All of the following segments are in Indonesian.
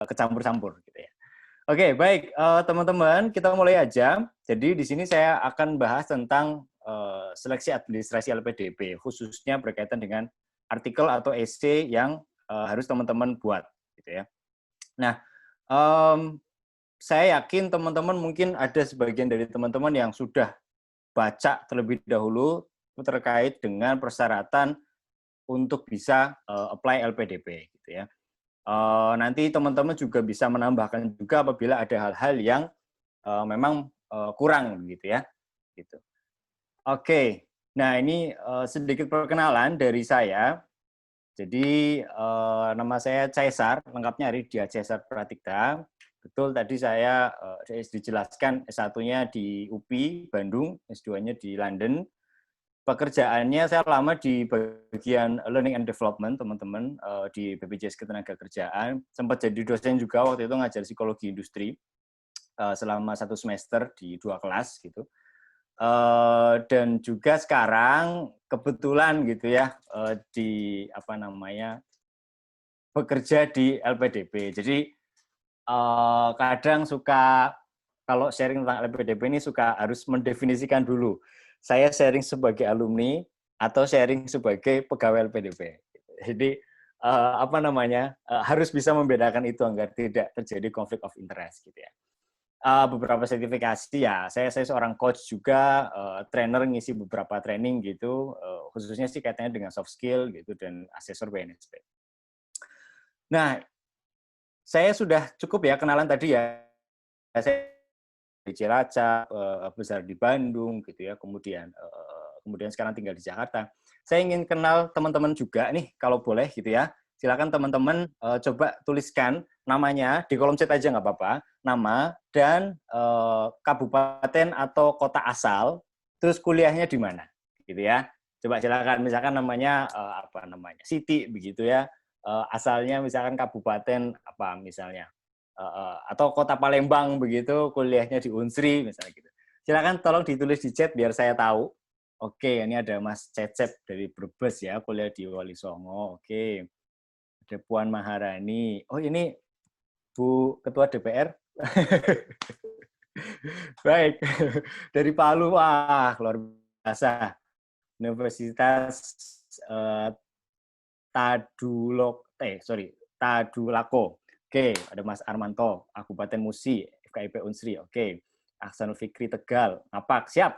kecampur-campur gitu ya. Oke, baik teman-teman, kita mulai aja. Jadi di sini saya akan bahas tentang seleksi administrasi LPDP, khususnya berkaitan dengan artikel atau essay yang harus teman-teman buat, gitu ya. Nah, saya yakin teman-teman mungkin ada sebagian dari teman-teman yang sudah baca terlebih dahulu terkait dengan persyaratan untuk bisa apply LPDP, gitu ya. Nanti teman-teman juga bisa menambahkan juga apabila ada hal-hal yang memang kurang gitu ya. Gitu. Oke, nah ini sedikit perkenalan dari saya. Jadi nama saya Caesar, lengkapnya Ridya Caesar Pratikta. Betul tadi saya dijelaskan S1-nya di UPI Bandung, S2-nya di London. Pekerjaannya saya lama di bagian learning and development, teman-teman, di BPJS Ketenagakerjaan. Sempat jadi dosen juga waktu itu ngajar psikologi industri selama 1 semester di 2 kelas gitu. Dan juga sekarang kebetulan gitu ya di bekerja di LPDP. Jadi kadang suka kalau sharing tentang LPDP ini suka harus mendefinisikan dulu. Saya sharing sebagai alumni atau sharing sebagai pegawai LPDP. Jadi harus bisa membedakan itu agar tidak terjadi konflik of interest gitu ya. Beberapa sertifikasi ya, saya seorang coach juga, trainer ngisi beberapa training gitu, khususnya sih kaitannya dengan soft skill gitu dan asesor BNSP. Nah, saya sudah cukup ya kenalan tadi ya. Saya di Cilacap, besar di Bandung gitu ya, kemudian sekarang tinggal di Jakarta. Saya ingin kenal teman-teman juga nih, kalau boleh gitu ya. Silakan teman-teman coba tuliskan namanya di kolom chat aja nggak apa-apa, nama dan kabupaten atau kota asal, terus kuliahnya di mana, gitu ya. Coba silakan, misalkan namanya Siti begitu ya, asalnya misalkan kabupaten apa misalnya. Atau kota Palembang begitu, kuliahnya di Unsri misalnya gitu. Silakan tolong ditulis di chat biar saya tahu. Oke, ini ada Mas Cecep dari Brebes ya, kuliah di Wali Songo. Oke. Ada Puan Maharani. Oh, ini Bu Ketua DPR. Baik. Dari Palu. Wah, luar biasa. Universitas Tadulako. Oke, ada Mas Armanto, Kabupaten Musi, FKIP Unsri. Oke, Aksanul Fikri Tegal, Napak, siap.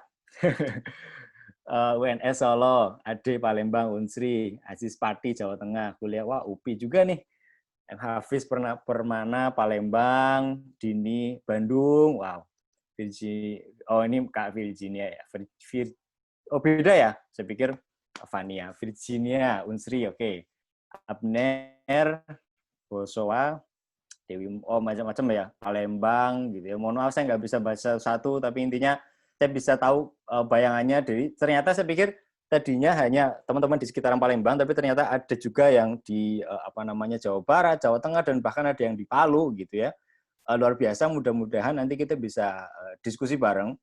UNS Solo, Ade Palembang Unsri, Aziz Pati Jawa Tengah, kuliah wah UPI juga nih. M Hafiz Permana Palembang, Dini Bandung, wow. Oh ini Kak Virginia ya. Oh beda ya, saya pikir Fania. Virginia Unsri, oke. Abner Bosowa, Dewi, macam-macam ya, Palembang gitu ya. Mohon maaf saya nggak bisa baca satu, tapi intinya saya bisa tahu bayangannya dari, ternyata saya pikir tadinya hanya teman-teman di sekitaran Palembang, tapi ternyata ada juga yang di Jawa Barat, Jawa Tengah, dan bahkan ada yang di Palu gitu ya. Luar biasa, mudah-mudahan nanti kita bisa diskusi bareng,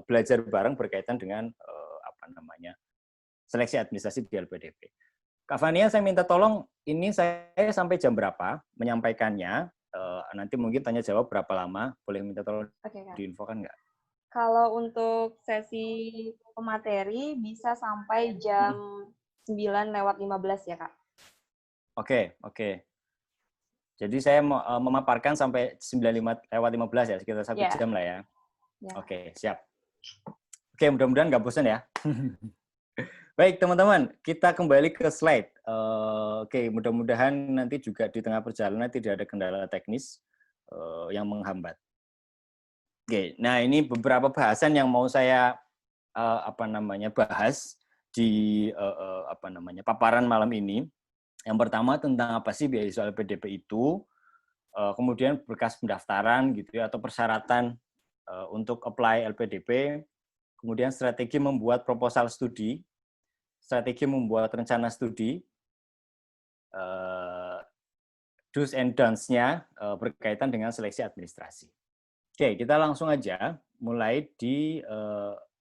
belajar bareng berkaitan dengan seleksi administrasi di LPDP. Kak Fania, saya minta tolong, ini saya sampai jam berapa menyampaikannya, nanti mungkin tanya jawab berapa lama, boleh minta tolong diinfokan nggak? Kalau untuk sesi pemateri bisa sampai jam 9:15 ya, Kak? Oke. Jadi saya memaparkan sampai 9:15 ya, sekitar 1 jam lah ya. Oke, siap. Oke, mudah-mudahan nggak bosan ya. Baik teman-teman, kita kembali ke slide. Oke, mudah-mudahan nanti juga di tengah perjalanan tidak ada kendala teknis yang menghambat. Oke, nah ini beberapa bahasan yang mau saya bahas di paparan malam ini. Yang pertama tentang apa sih beasiswa LPDP itu, kemudian berkas pendaftaran gitu ya, atau persyaratan untuk apply LPDP, kemudian strategi membuat proposal studi, strategi membuat rencana studi, do's and don'ts-nya berkaitan dengan seleksi administrasi. Oke, kita langsung aja mulai di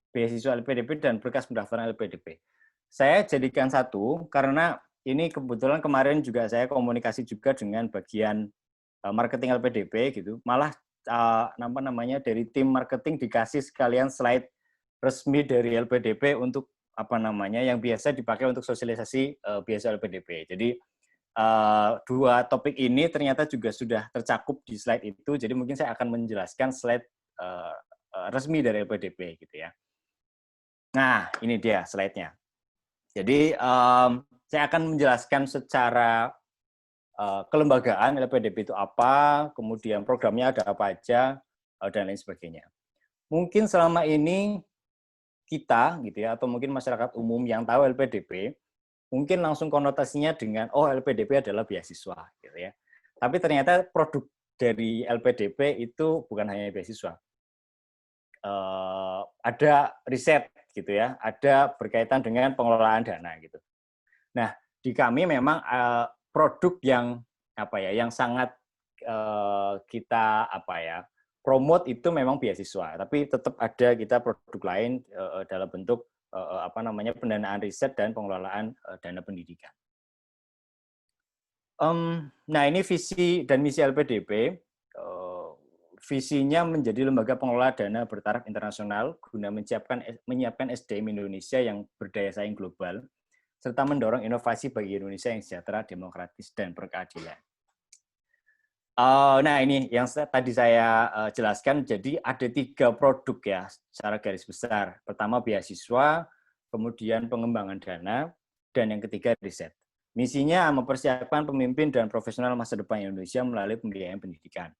beasiswa LPDP dan berkas pendaftaran LPDP. Saya jadikan satu karena ini kebetulan kemarin juga saya komunikasi juga dengan bagian marketing LPDP gitu, malah dari tim marketing dikasih sekalian slide resmi dari LPDP untuk yang biasa dipakai untuk sosialisasi biasa LPDP. Jadi dua topik ini ternyata juga sudah tercakup di slide itu. Jadi mungkin saya akan menjelaskan slide resmi dari LPDP gitu ya. Nah, ini dia slide-nya. Jadi saya akan menjelaskan secara kelembagaan LPDP itu apa, kemudian programnya ada apa aja, dan lain sebagainya. Mungkin selama ini kita gitu ya, atau mungkin masyarakat umum yang tahu LPDP, mungkin langsung konotasinya dengan LPDP adalah beasiswa gitu ya. Tapi ternyata produk dari LPDP itu bukan hanya beasiswa. Ada riset gitu ya, ada berkaitan dengan pengelolaan dana gitu. Nah, di kami memang produk yang yang sangat kita promote itu memang beasiswa, tapi tetap ada kita produk lain dalam bentuk pendanaan riset dan pengelolaan dana pendidikan. Nah, ini visi dan misi LPDP. Visinya menjadi lembaga pengelola dana bertaraf internasional guna menyiapkan SDM Indonesia yang berdaya saing global, serta mendorong inovasi bagi Indonesia yang sejahtera, demokratis, dan berkeadilan. Nah, ini yang tadi saya jelaskan. Jadi ada 3 produk ya, secara garis besar. Pertama beasiswa, kemudian pengembangan dana, dan yang ketiga riset. Misinya mempersiapkan pemimpin dan profesional masa depan Indonesia melalui pembiayaan pendidikan.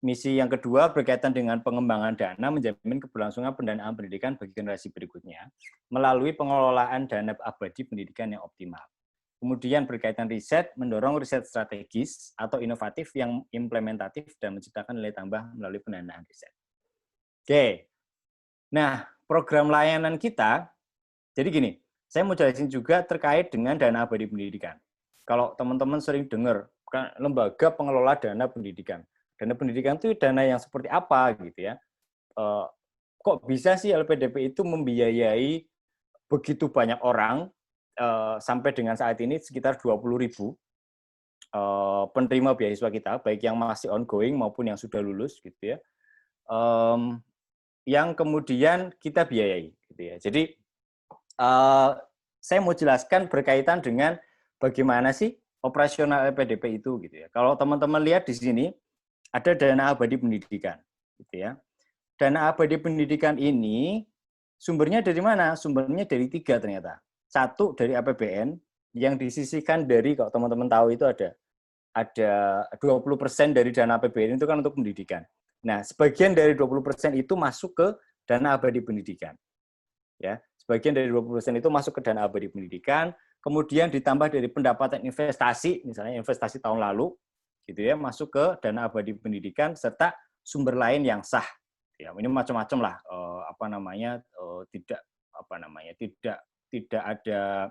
Misi yang kedua berkaitan dengan pengembangan dana, menjamin keberlangsungan pendanaan pendidikan bagi generasi berikutnya melalui pengelolaan dana abadi pendidikan yang optimal. Kemudian berkaitan riset, mendorong riset strategis atau inovatif yang implementatif dan menciptakan nilai tambah melalui pendanaan riset. Oke, nah program layanan kita, jadi gini, saya mau jelasin juga terkait dengan dana abadi pendidikan. Kalau teman-teman sering dengar, kan lembaga pengelola dana pendidikan. Dana pendidikan itu dana yang seperti apa gitu ya. Kok bisa sih LPDP itu membiayai begitu banyak orang, sampai dengan saat ini sekitar 20.000 penerima beasiswa kita, baik yang masih ongoing maupun yang sudah lulus gitu ya, yang kemudian kita biayai gitu ya. Jadi saya mau jelaskan berkaitan dengan bagaimana sih operasional LPDP itu gitu ya. Kalau teman-teman lihat di sini ada dana abadi pendidikan gitu ya. Dana abadi pendidikan ini sumbernya dari mana? Sumbernya dari 3 ternyata. 1 dari APBN yang disisihkan dari, kalau teman-teman tahu itu ada 20% dari dana APBN itu kan untuk pendidikan. Nah, sebagian dari 20% itu masuk ke dana abadi pendidikan. Ya, sebagian dari 20% itu masuk ke dana abadi pendidikan, kemudian ditambah dari pendapatan investasi, misalnya investasi tahun lalu, gitu ya, masuk ke dana abadi pendidikan serta sumber lain yang sah. Ya, ini macam-macam lah, tidak ada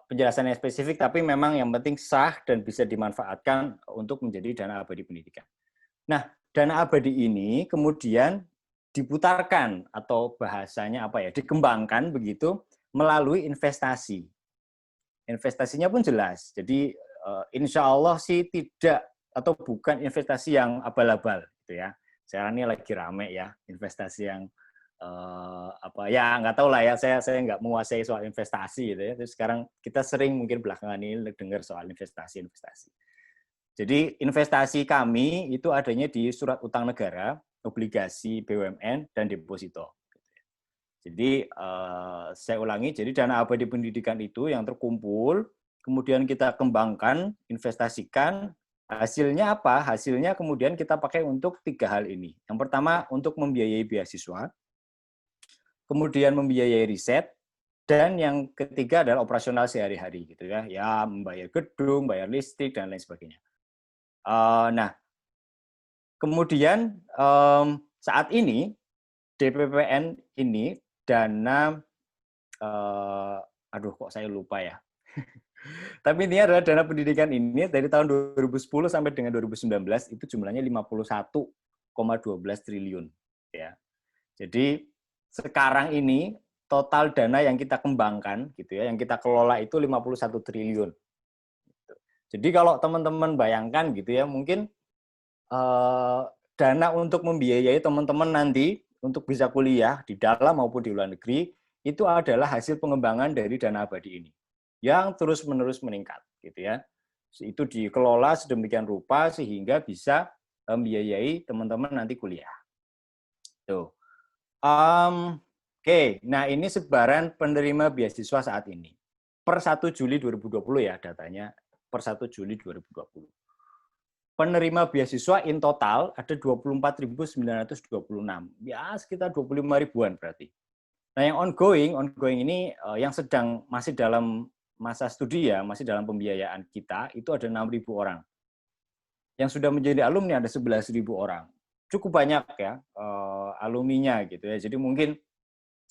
penjelasan yang spesifik, tapi memang yang penting sah dan bisa dimanfaatkan untuk menjadi dana abadi pendidikan. Nah, dana abadi ini kemudian diputarkan atau bahasanya dikembangkan begitu melalui investasi. Investasinya pun jelas. Jadi insya Allah sih tidak atau bukan investasi yang abal-abal gitu ya. Sekarang ini lagi rame ya investasi yang nggak tahu lah ya, saya nggak menguasai soal investasi gitu ya. Terus sekarang kita sering mungkin belakangan ini dengar soal investasi. Jadi investasi kami itu adanya di surat utang negara, obligasi BUMN, dan deposito. Jadi saya ulangi, jadi dana abadi pendidikan itu yang terkumpul, kemudian kita kembangkan, investasikan, hasilnya apa? Hasilnya kemudian kita pakai untuk 3 hal ini. Yang pertama untuk membiayai beasiswa, kemudian membiayai riset, dan yang ketiga adalah operasional sehari-hari gitu ya, membayar gedung, bayar listrik dan lain sebagainya. Nah, kemudian saat ini DPPN ini dana kok saya lupa ya. Tapi ini adalah dana pendidikan ini dari tahun 2010 sampai dengan 2019 itu jumlahnya 51,12 triliun ya. Jadi sekarang ini total dana yang kita kembangkan gitu ya, yang kita kelola itu 51 triliun. Jadi kalau teman-teman bayangkan gitu ya, mungkin dana untuk membiayai teman-teman nanti untuk bisa kuliah di dalam maupun di luar negeri, itu adalah hasil pengembangan dari dana abadi ini, yang terus-menerus meningkat, gitu ya. Itu dikelola sedemikian rupa sehingga bisa membiayai teman-teman nanti kuliah. Tuh. Oke, nah ini sebaran penerima beasiswa saat ini. Per 1 Juli 2020 ya datanya, per 1 Juli 2020. Penerima beasiswa in total ada 24.926. Ya, sekitar 25 ribuan berarti. Nah, yang ongoing ini yang sedang masih dalam masa studi ya, masih dalam pembiayaan kita, itu ada 6.000 orang. Yang sudah menjadi alumni ada 11.000 orang. Cukup banyak ya alumninya gitu ya. Jadi mungkin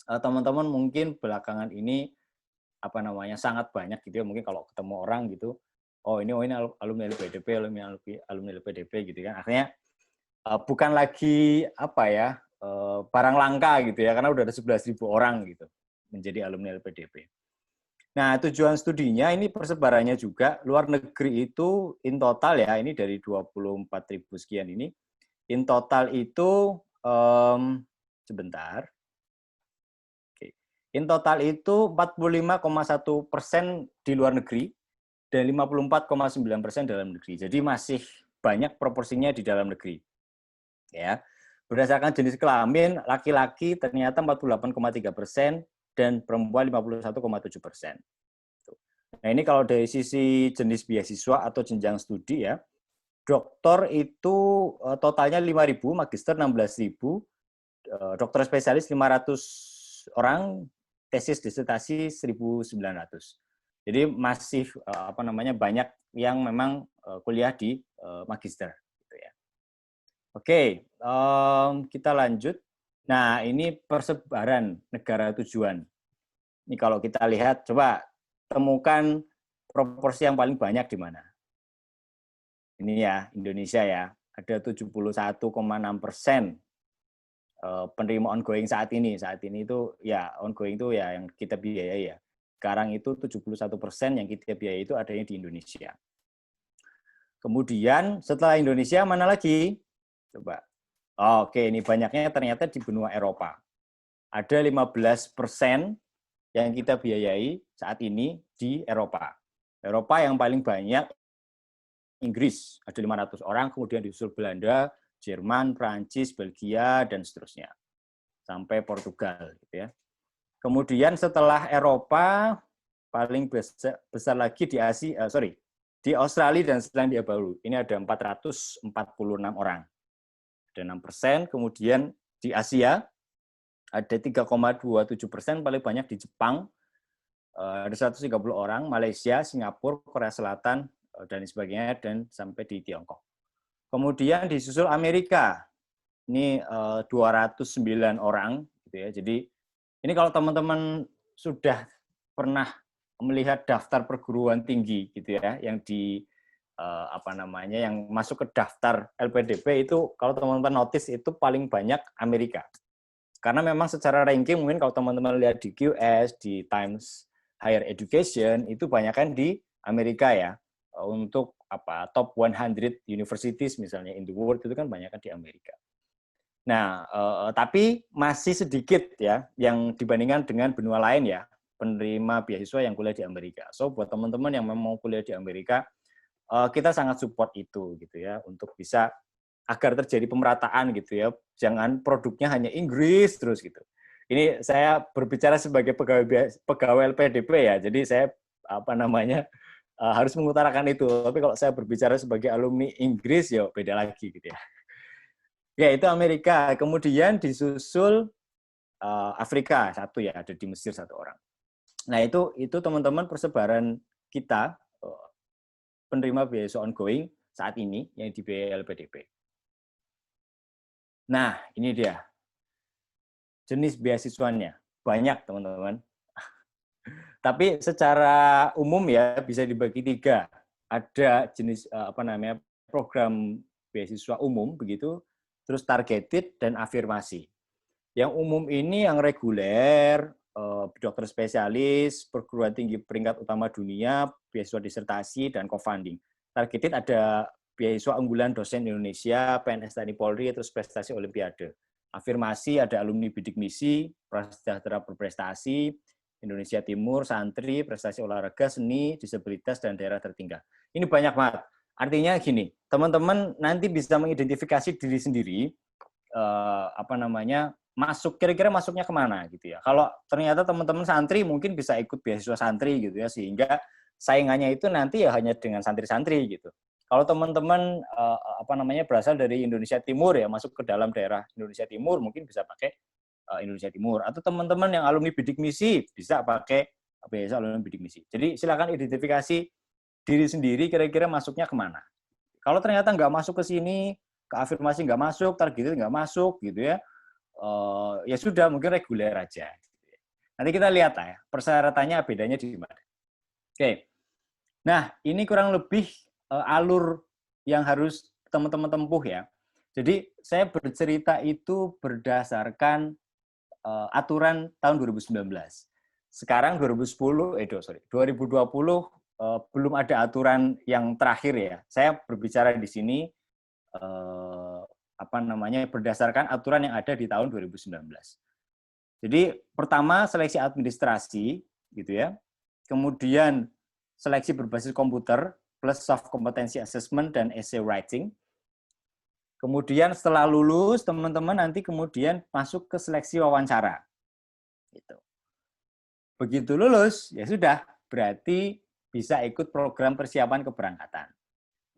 teman-teman mungkin belakangan ini sangat banyak gitu ya, mungkin kalau ketemu orang gitu, oh ini alumni LPDP, alumni LPDP gitu kan. Akhirnya bukan lagi barang langka gitu ya, karena udah ada 11.000 orang gitu menjadi alumni LPDP. Nah, tujuan studinya ini persebarannya juga luar negeri itu in total ya, ini dari 24.000 sekian ini, in total itu sebentar. In total itu 45,1% di luar negeri dan 54,9% dalam negeri. Jadi masih banyak proporsinya di dalam negeri. Ya. Berdasarkan jenis kelamin, laki-laki ternyata 48,3% dan perempuan 51,7%. Nah, ini kalau dari sisi jenis beasiswa atau jenjang studi ya. Doktor itu totalnya 5.000, magister 16.000, dokter spesialis 500 orang, tesis disertasi 1.900. Jadi masih banyak yang memang kuliah di magister gitu ya. Oke, kita lanjut. Nah, ini persebaran negara tujuan. Ini kalau kita lihat, coba temukan proporsi yang paling banyak di mana. Ini ya, Indonesia ya. Ada 71,6% penerima ongoing saat ini. Saat ini itu ya ongoing itu ya yang kita biayai ya. Sekarang itu 71% yang kita biayai itu adanya di Indonesia. Kemudian setelah Indonesia mana lagi? Coba. Oke, ini banyaknya ternyata di benua Eropa. Ada 15% yang kita biayai saat ini di Eropa. Eropa yang paling banyak Inggris, ada 500 orang, kemudian disusul Belanda, Jerman, Prancis, Belgia, dan seterusnya. Sampai Portugal. Gitu ya. Kemudian setelah Eropa, paling besar lagi di di Australia dan Selandia Baru. Ini ada 446 orang. Ada 6%. Kemudian di Asia, ada 3,27%, paling banyak di Jepang. Ada 130 orang, Malaysia, Singapura, Korea Selatan, dan sebagainya, dan sampai di Tiongkok. Kemudian disusul Amerika, ini 209 orang, gitu ya. Jadi ini kalau teman-teman sudah pernah melihat daftar perguruan tinggi, gitu ya, yang yang masuk ke daftar LPDP itu, kalau teman-teman notice itu paling banyak Amerika. Karena memang secara ranking mungkin kalau teman-teman lihat di QS, di Times Higher Education itu banyak kan di Amerika ya. Untuk top 100 universities misalnya in the world itu kan banyak kan di Amerika. Nah, tapi masih sedikit ya yang dibandingkan dengan benua lain ya, penerima beasiswa yang kuliah di Amerika. So buat teman-teman yang mau kuliah di Amerika, kita sangat support itu gitu ya untuk bisa agar terjadi pemerataan gitu ya. Jangan produknya hanya Inggris terus gitu. Ini saya berbicara sebagai pegawai LPDP ya. Jadi saya harus mengutarakan itu. Tapi kalau saya berbicara sebagai alumni Inggris ya beda lagi gitu ya. Ya itu Amerika. Kemudian disusul Afrika satu ya, ada di Mesir satu orang. Nah itu teman-teman persebaran kita penerima beasiswa ongoing saat ini yang dibiayai LPDP. Nah ini dia jenis beasiswanya banyak teman-teman. Tapi secara umum ya bisa dibagi 3. Ada jenis program beasiswa umum begitu, terus targeted dan afirmasi. Yang umum ini yang reguler, dokter spesialis, perguruan tinggi peringkat utama dunia, beasiswa disertasi dan co-funding. targeted ada beasiswa unggulan dosen Indonesia, PNS TNI Polri, terus prestasi Olimpiade. Afirmasi ada alumni bidik misi, prasejahtera berprestasi, Indonesia Timur, santri, prestasi olahraga, seni, disabilitas, dan daerah tertinggal. Ini banyak banget. Artinya gini, teman-teman nanti bisa mengidentifikasi diri sendiri, masuk, kira-kira masuknya kemana gitu ya. Kalau ternyata teman-teman santri mungkin bisa ikut beasiswa santri gitu ya, sehingga saingannya itu nanti ya hanya dengan santri-santri gitu. Kalau teman-teman berasal dari Indonesia Timur ya, masuk ke dalam daerah Indonesia Timur mungkin bisa pakai Indonesia Timur, atau teman-teman yang alumni bidik misi bisa pakai beasiswa alumni bidik misi. Jadi silakan identifikasi diri sendiri kira-kira masuknya kemana. Kalau ternyata nggak masuk ke sini, ke afirmasi nggak masuk, target nggak masuk gitu ya, ya sudah mungkin reguler aja. Nanti kita lihat lah ya, persyaratannya bedanya di mana. Oke, nah ini kurang lebih alur yang harus teman-teman tempuh ya. Jadi saya bercerita itu berdasarkan aturan tahun 2019. Sekarang 2020 belum ada aturan yang terakhir ya. Saya berbicara di sini berdasarkan aturan yang ada di tahun 2019. Jadi pertama seleksi administrasi gitu ya. Kemudian seleksi berbasis komputer plus soft competency assessment dan essay writing. Kemudian setelah lulus, teman-teman nanti kemudian masuk ke seleksi wawancara. Gitu. Begitu lulus, ya sudah, berarti bisa ikut program persiapan keberangkatan.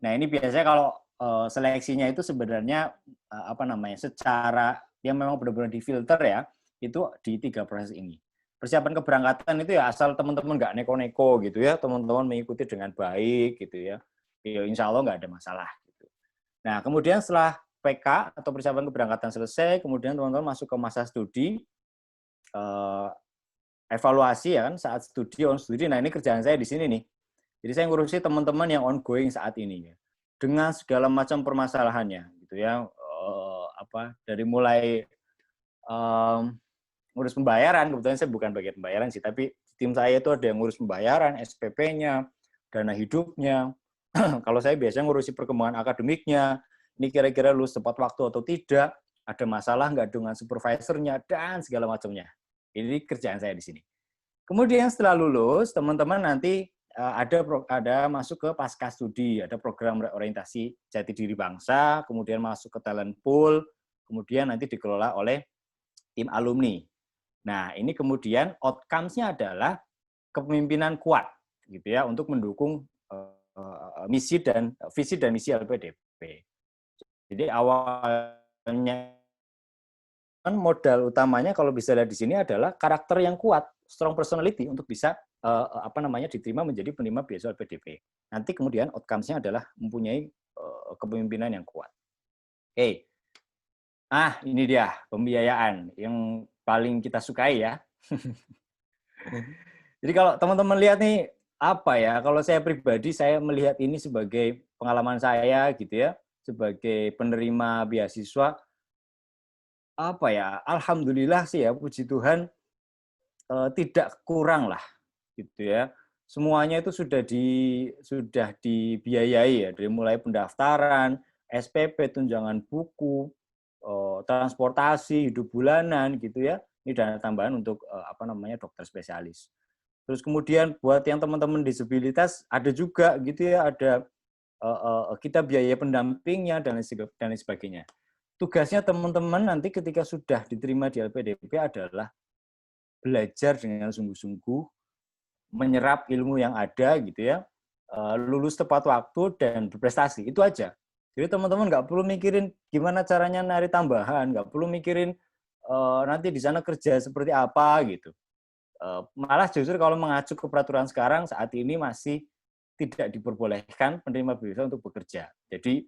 Nah ini biasanya kalau seleksinya itu sebenarnya secara yang memang benar-benar difilter ya, itu di 3 proses ini. Persiapan keberangkatan itu ya asal teman-teman nggak neko-neko gitu ya, teman-teman mengikuti dengan baik gitu ya, insya Allah nggak ada masalah. Gitu. Nah kemudian setelah PK atau persiapan keberangkatan selesai, kemudian teman-teman masuk ke masa studi, evaluasi ya kan saat studi on studi. Nah ini kerjaan saya di sini nih. Jadi saya ngurusi teman-teman yang ongoing saat ini ya, dengan segala macam permasalahannya gitu ya, dari mulai ngurus pembayaran, kebetulan saya bukan bagian pembayaran sih, tapi tim saya itu ada yang ngurus pembayaran, SPP-nya, dana hidupnya. Kalau saya biasanya ngurusi perkembangan akademiknya, ini kira-kira lulus tepat waktu atau tidak, ada masalah nggak dengan supervisornya, dan segala macamnya. Ini kerjaan saya di sini. Kemudian setelah lulus, teman-teman nanti ada masuk ke pasca studi, ada program orientasi jati diri bangsa, kemudian masuk ke talent pool, kemudian nanti dikelola oleh tim alumni. Nah, ini kemudian outcomes-nya adalah kepemimpinan kuat gitu ya untuk mendukung visi dan misi LPDP. Jadi awalnya modal utamanya kalau bisa lihat di sini adalah karakter yang kuat, strong personality untuk bisa diterima menjadi penerima beasiswa LPDP. Nanti kemudian outcomes-nya adalah mempunyai kepemimpinan yang kuat. Oke. Ini dia pembiayaan yang paling kita sukai ya. Jadi kalau teman-teman lihat nih, kalau saya pribadi, saya melihat ini sebagai pengalaman saya gitu ya, sebagai penerima beasiswa, alhamdulillah sih ya, puji Tuhan, tidak kurang lah gitu ya. Semuanya itu sudah dibiayai ya, dari mulai pendaftaran, SPP, tunjangan buku, transportasi, hidup bulanan gitu ya. Ini dana tambahan untuk dokter spesialis. Terus kemudian buat yang teman-teman disabilitas ada juga gitu ya, ada kita biaya pendampingnya dan lain sebagainya. Tugasnya teman-teman nanti ketika sudah diterima di LPDP adalah belajar dengan sungguh-sungguh, menyerap ilmu yang ada gitu ya, lulus tepat waktu dan berprestasi, itu aja. Jadi teman-teman nggak perlu mikirin gimana caranya nari tambahan, nggak perlu mikirin nanti di sana kerja seperti apa gitu. Malah justru kalau mengacu ke peraturan sekarang saat ini masih tidak diperbolehkan penerima beasiswa untuk bekerja. Jadi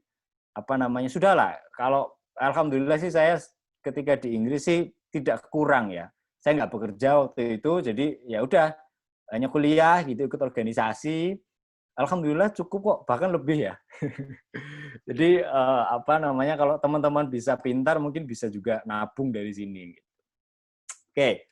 sudahlah. Kalau alhamdulillah sih saya ketika di Inggris sih tidak kurang ya. Saya nggak bekerja waktu itu, jadi ya udah hanya kuliah gitu, ikut organisasi. Alhamdulillah cukup kok, bahkan lebih ya. Jadi kalau teman-teman bisa pintar, mungkin bisa juga nabung dari sini. Oke,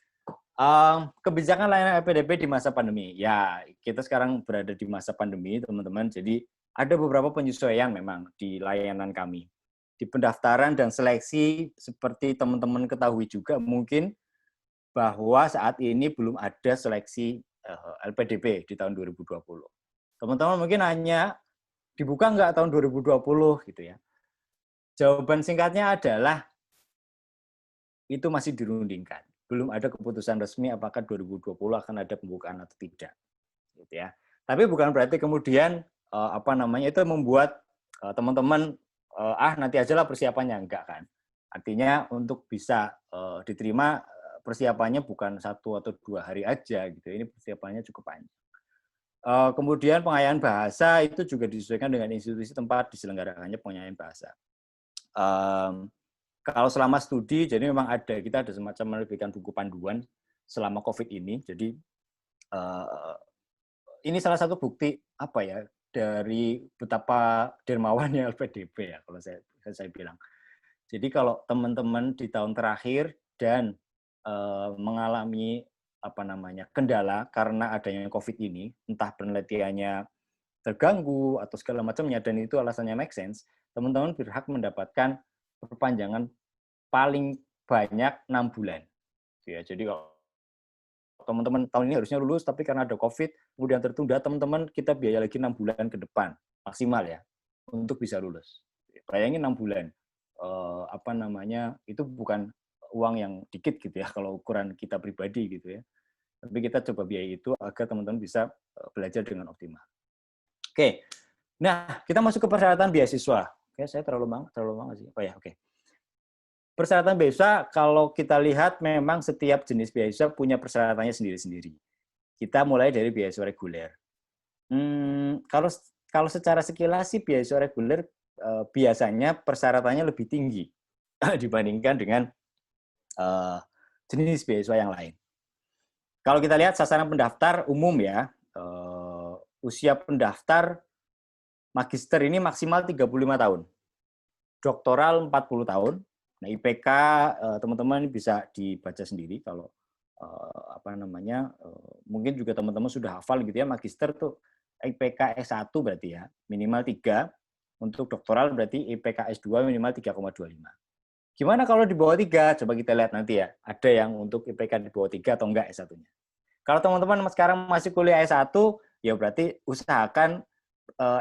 kebijakan layanan LPDP di masa pandemi. Ya, kita sekarang berada di masa pandemi, teman-teman. Jadi Ada beberapa penyesuaian memang di layanan kami. Di pendaftaran dan seleksi, seperti teman-teman ketahui juga mungkin bahwa saat ini belum ada seleksi LPDP di tahun 2020. Teman-teman mungkin hanya dibuka nggak tahun 2020 gitu ya. Jawaban singkatnya adalah itu masih dirundingkan. Belum ada keputusan resmi apakah 2020 akan ada pembukaan atau tidak. Gitu ya. Tapi bukan berarti kemudian itu membuat teman-teman nanti ajalah persiapannya, enggak kan. Artinya untuk bisa diterima persiapannya bukan 1 atau 2 hari aja gitu. Ini persiapannya cukup panjang. Kemudian pengayaan bahasa itu juga disesuaikan dengan institusi tempat diselenggarakannya pengayaan bahasa. Kalau selama studi, jadi memang kita ada semacam menerbitkan buku panduan selama COVID ini. Jadi ini salah satu bukti dari betapa dermawannya LPDP ya kalau saya bilang. Jadi kalau teman-teman di tahun terakhir dan mengalami kendala karena adanya COVID ini, entah penelitiannya terganggu atau segala macamnya dan itu alasannya make sense, teman-teman berhak mendapatkan perpanjangan paling banyak 6 bulan. Ya, jadi kalau teman-teman tahun ini harusnya lulus, tapi karena ada COVID, kemudian tertunda, teman-teman kita biaya lagi 6 bulan ke depan, maksimal ya, untuk bisa lulus. Bayangin 6 bulan. Itu bukan uang yang dikit gitu ya, kalau ukuran kita pribadi gitu ya. Tapi kita coba biaya itu agar teman-teman bisa belajar dengan optimal. Oke, nah kita masuk ke persyaratan beasiswa. Oke, saya terlalu lama sih. Oh ya, oke. Persyaratan beasiswa, kalau kita lihat memang setiap jenis beasiswa punya persyaratannya sendiri-sendiri. Kita mulai dari beasiswa reguler. Kalau secara sekilas sih beasiswa reguler biasanya persyaratannya lebih tinggi dibandingkan dengan jenis beasiswa yang lain. Kalau kita lihat sasaran pendaftar umum ya, usia pendaftar magister ini maksimal 35 tahun, doktoral 40 tahun. Nah, IPK teman-teman bisa dibaca sendiri kalau mungkin juga teman-teman sudah hafal gitu ya, magister tuh IPK S1 berarti ya, minimal 3. Untuk doktoral berarti IPK S2 minimal 3,25. Gimana kalau di bawah 3? Coba kita lihat nanti ya. Ada yang untuk IPK di bawah 3 atau enggak S1-nya. Kalau teman-teman sekarang masih kuliah S1, ya berarti usahakan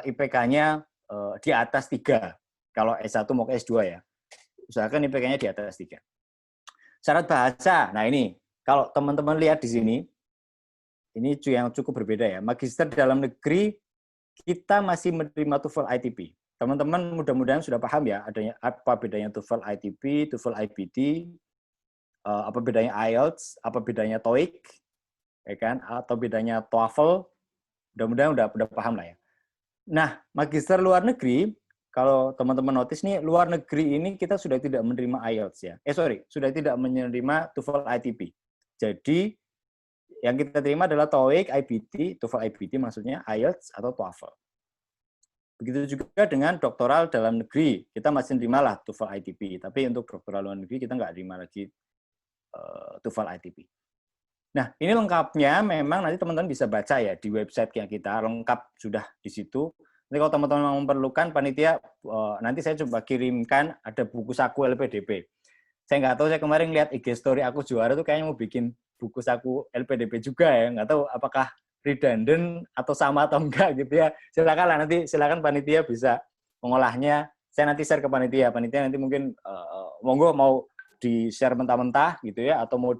IPK-nya di atas 3. Kalau S1 mau ke S2 ya. Usahakan IPK-nya di atas 3. Syarat bahasa, nah ini, kalau teman-teman lihat di sini, ini yang cukup berbeda ya. Magister dalam negeri, kita masih menerima TOEFL ITP. Teman-teman mudah-mudahan sudah paham ya, apa bedanya TOEFL ITP, TOEFL IBT, apa bedanya IELTS, apa bedanya TOEIC, ya kan? Atau bedanya TOEFL, mudah-mudahan udah paham lah ya. Nah, magister luar negeri, kalau teman-teman notice nih, luar negeri ini kita sudah tidak menerima IELTS ya. Sudah tidak menerima TOEFL ITP. Jadi, yang kita terima adalah TOEIC, IBT, TOEFL IBT maksudnya, IELTS atau TOEFL. Begitu juga dengan doktoral dalam negeri, kita masih terima lah TOEFL ITP. Tapi untuk doktoral luar negeri, kita nggak terima lagi TOEFL ITP. Nah, ini lengkapnya memang nanti teman-teman bisa baca ya di website yang kita, lengkap sudah di situ. Nanti kalau teman-teman memerlukan, panitia, nanti saya coba kirimkan, ada buku saku LPDP. Saya nggak tahu, saya kemarin lihat IG story aku juara tuh kayaknya mau bikin buku saku LPDP juga ya. Nggak tahu apakah redundant atau sama atau enggak gitu ya. Silakan panitia bisa mengolahnya. Saya nanti share ke panitia. Panitia nanti mungkin monggo mau di-share mentah-mentah gitu ya, atau mau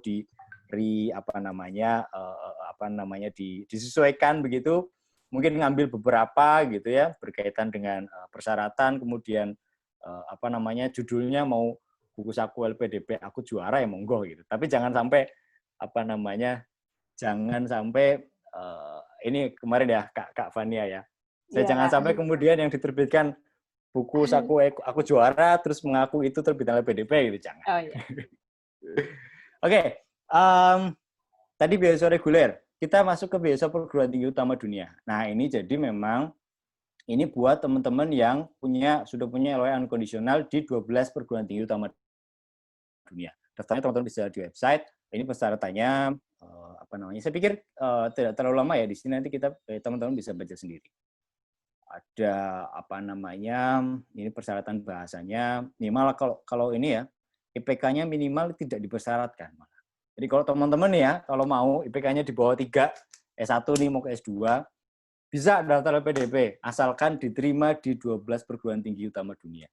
disesuaikan begitu, mungkin ngambil beberapa gitu ya berkaitan dengan persyaratan, kemudian judulnya mau buku saku LPDP aku juara ya monggo gitu, tapi jangan sampai ini kemarin ya Kak Fania ya, jangan sampai kemudian yang diterbitkan buku saku aku juara terus mengaku itu terbitan LPDP gitu, jangan. Oke. Tadi beasiswa reguler, kita masuk ke beasiswa perguruan tinggi utama dunia. Nah, ini jadi memang ini buat teman-teman yang sudah punya LOI unconditional di 12 perguruan tinggi utama dunia. Daftarnya teman-teman bisa di website. Ini persyaratannya saya pikir tidak terlalu lama ya di sini, nanti teman-teman bisa baca sendiri. ada apa namanya, ini persyaratan bahasanya minimal kalau ini ya IPK-nya minimal tidak dipersyaratkan. Jadi kalau teman-teman ya kalau mau IPK-nya di bawah 3, S1 nih mau ke S2 bisa daftar LPDP asalkan diterima di 12 perguruan tinggi utama dunia.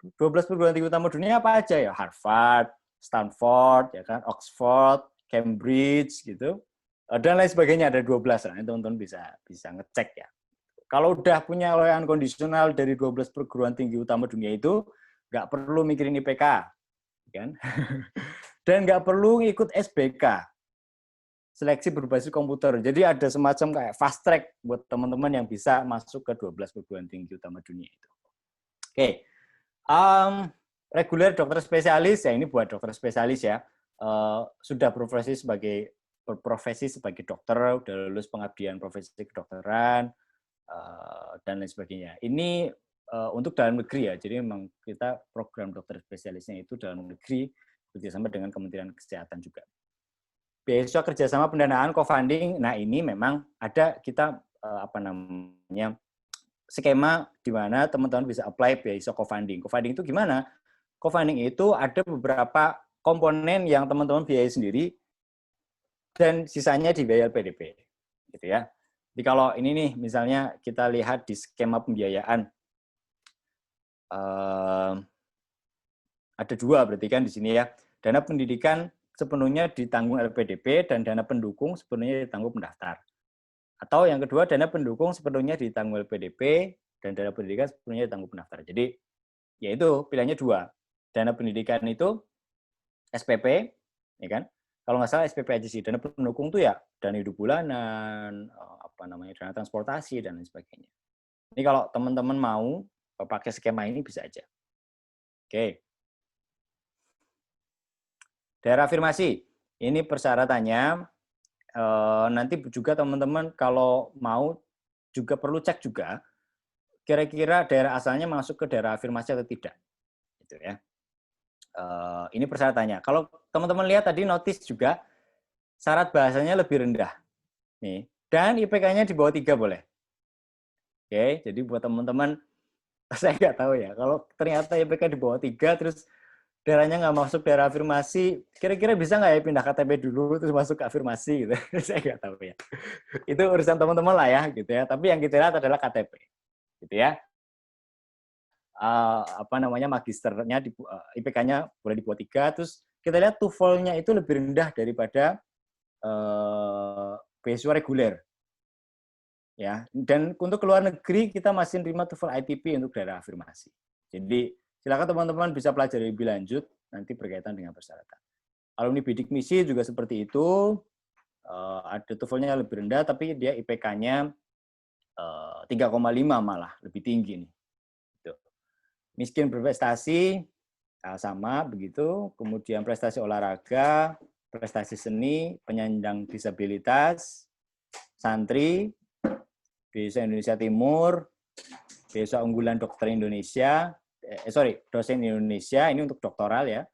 12 perguruan tinggi utama dunia apa aja ya? Harvard, Stanford, ya kan, Oxford, Cambridge gitu. Dan lain sebagainya ada 12 lah. Teman-teman bisa ngecek ya. Kalau udah punya loyalan kondisional dari 12 perguruan tinggi utama dunia itu, nggak perlu mikirin IPK, kan? Dan nggak perlu ikut SBK, seleksi berbasis komputer. Jadi ada semacam kayak fast track buat teman-teman yang bisa masuk ke 12 perguruan tinggi utama dunia itu. Oke, reguler dokter spesialis, ya ini buat dokter spesialis ya, sudah berprofesi sebagai dokter, udah lulus pengabdian profesi kedokteran, dan lain sebagainya. Ini untuk dalam negeri ya, jadi memang kita program dokter spesialisnya itu dalam negeri, bekerjasama dengan Kementerian Kesehatan juga. Beasiswa kerjasama pendanaan co-funding, nah ini memang ada kita skema di mana teman-teman bisa apply beasiswa co-funding. Co-funding itu gimana? Co-funding itu ada beberapa komponen yang teman-teman biayai sendiri dan sisanya dibiayai LPDP, gitu ya. Jadi kalau ini nih, misalnya kita lihat di skema pembiayaan, ada 2 berarti kan di sini ya. Dana pendidikan sepenuhnya ditanggung LPDP dan dana pendukung sepenuhnya ditanggung pendaftar. Atau yang kedua, dana pendukung sepenuhnya ditanggung LPDP dan dana pendidikan sepenuhnya ditanggung pendaftar. Jadi, ya itu pilihannya 2. Dana pendidikan itu SPP, ya kan? Kalau nggak salah SPP aja sih. Dana pendukung tuh ya dana hidup bulanan, dana transportasi dan lain sebagainya. Ini kalau teman-teman mau pakai skema ini bisa aja. Oke. Daerah afirmasi. Ini persyaratannya nanti juga teman-teman kalau mau juga perlu cek juga kira-kira daerah asalnya masuk ke daerah afirmasi atau tidak, gitu ya. Ini persyaratannya. Kalau teman-teman lihat tadi notice juga syarat bahasanya lebih rendah, nih. Dan IPK-nya di bawah 3 boleh. Oke, jadi buat teman-teman saya nggak tahu ya. Kalau ternyata IPK di bawah 3 terus daerahnya nggak masuk daerah afirmasi, kira-kira bisa nggak ya pindah KTP dulu terus masuk ke afirmasi gitu. Saya nggak tahu ya. Itu urusan teman-teman lah ya gitu ya. Tapi yang kita lihat adalah KTP, gitu ya. Magisternya IPK-nya boleh di bawah 3, terus kita lihat TOEFL-nya itu lebih rendah daripada beasiswa reguler. Ya, dan untuk luar negeri kita masih terima TOEFL ITP untuk daerah afirmasi. Jadi silakan teman-teman bisa pelajari lebih lanjut nanti berkaitan dengan persyaratan. Alumni bidik misi juga seperti itu, ada TOEFL-nya lebih rendah tapi dia IPK-nya 3,5 malah lebih tinggi nih. Gitu. Miskin berprestasi sama begitu, kemudian prestasi olahraga, prestasi seni, penyandang disabilitas, santri, beasiswa Indonesia Timur, beasiswa unggulan dokter Indonesia, dosen Indonesia, ini untuk doktoral ya,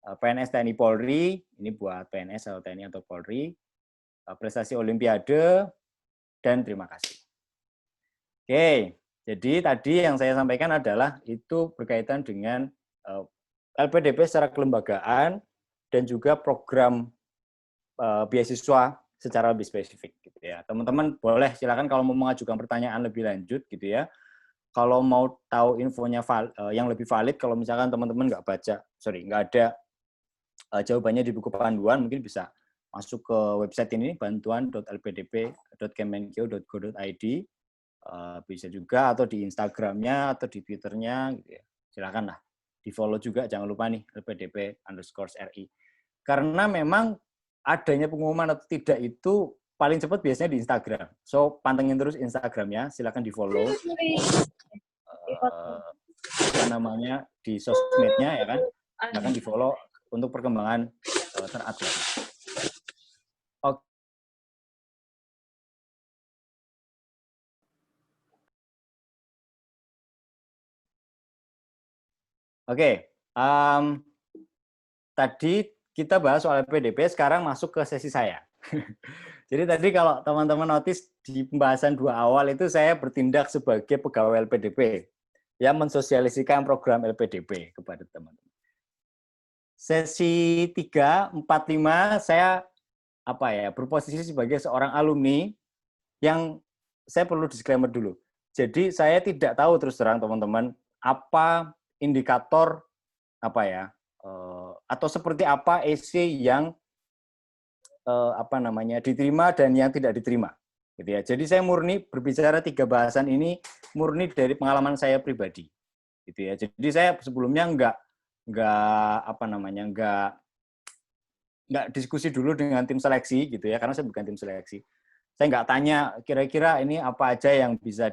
PNS TNI Polri, ini buat PNS atau TNI atau Polri, prestasi Olimpiade, dan terima kasih. Oke, jadi tadi yang saya sampaikan adalah itu berkaitan dengan LPDP secara kelembagaan dan juga program beasiswa secara lebih spesifik gitu ya. Teman-teman boleh silakan kalau mau mengajukan pertanyaan lebih lanjut gitu ya. Kalau mau tahu infonya yang lebih valid, kalau misalkan teman-teman nggak ada jawabannya di buku panduan, mungkin bisa masuk ke website ini bantuan.lpdp.kemenkeu.go.id, bisa juga atau di Instagramnya atau di Twitternya gitu ya. Silakan lah di follow juga, jangan lupa nih lpdp_ri. Karena memang adanya pengumuman atau tidak itu paling cepat biasanya di Instagram. So, pantengin terus Instagramnya, silakan di-follow. Di sosmednya ya kan, silakan di-follow untuk perkembangan terupdate. Oke. Tadi kita bahas soal LPDP, sekarang masuk ke sesi saya. Jadi tadi kalau teman-teman notice di pembahasan 2 awal itu saya bertindak sebagai pegawai LPDP yang mensosialisasikan program LPDP kepada teman-teman. Sesi 3, 4, 5 saya berposisi sebagai seorang alumni yang saya perlu disclaimer dulu. Jadi saya tidak tahu terus terang teman-teman apa indikator atau seperti apa essay yang diterima dan yang tidak diterima, gitu ya. Jadi saya murni berbicara 3 bahasan ini murni dari pengalaman saya pribadi, gitu ya. Jadi saya sebelumnya nggak diskusi dulu dengan tim seleksi, gitu ya, karena saya bukan tim seleksi. Saya nggak tanya kira-kira ini apa aja yang bisa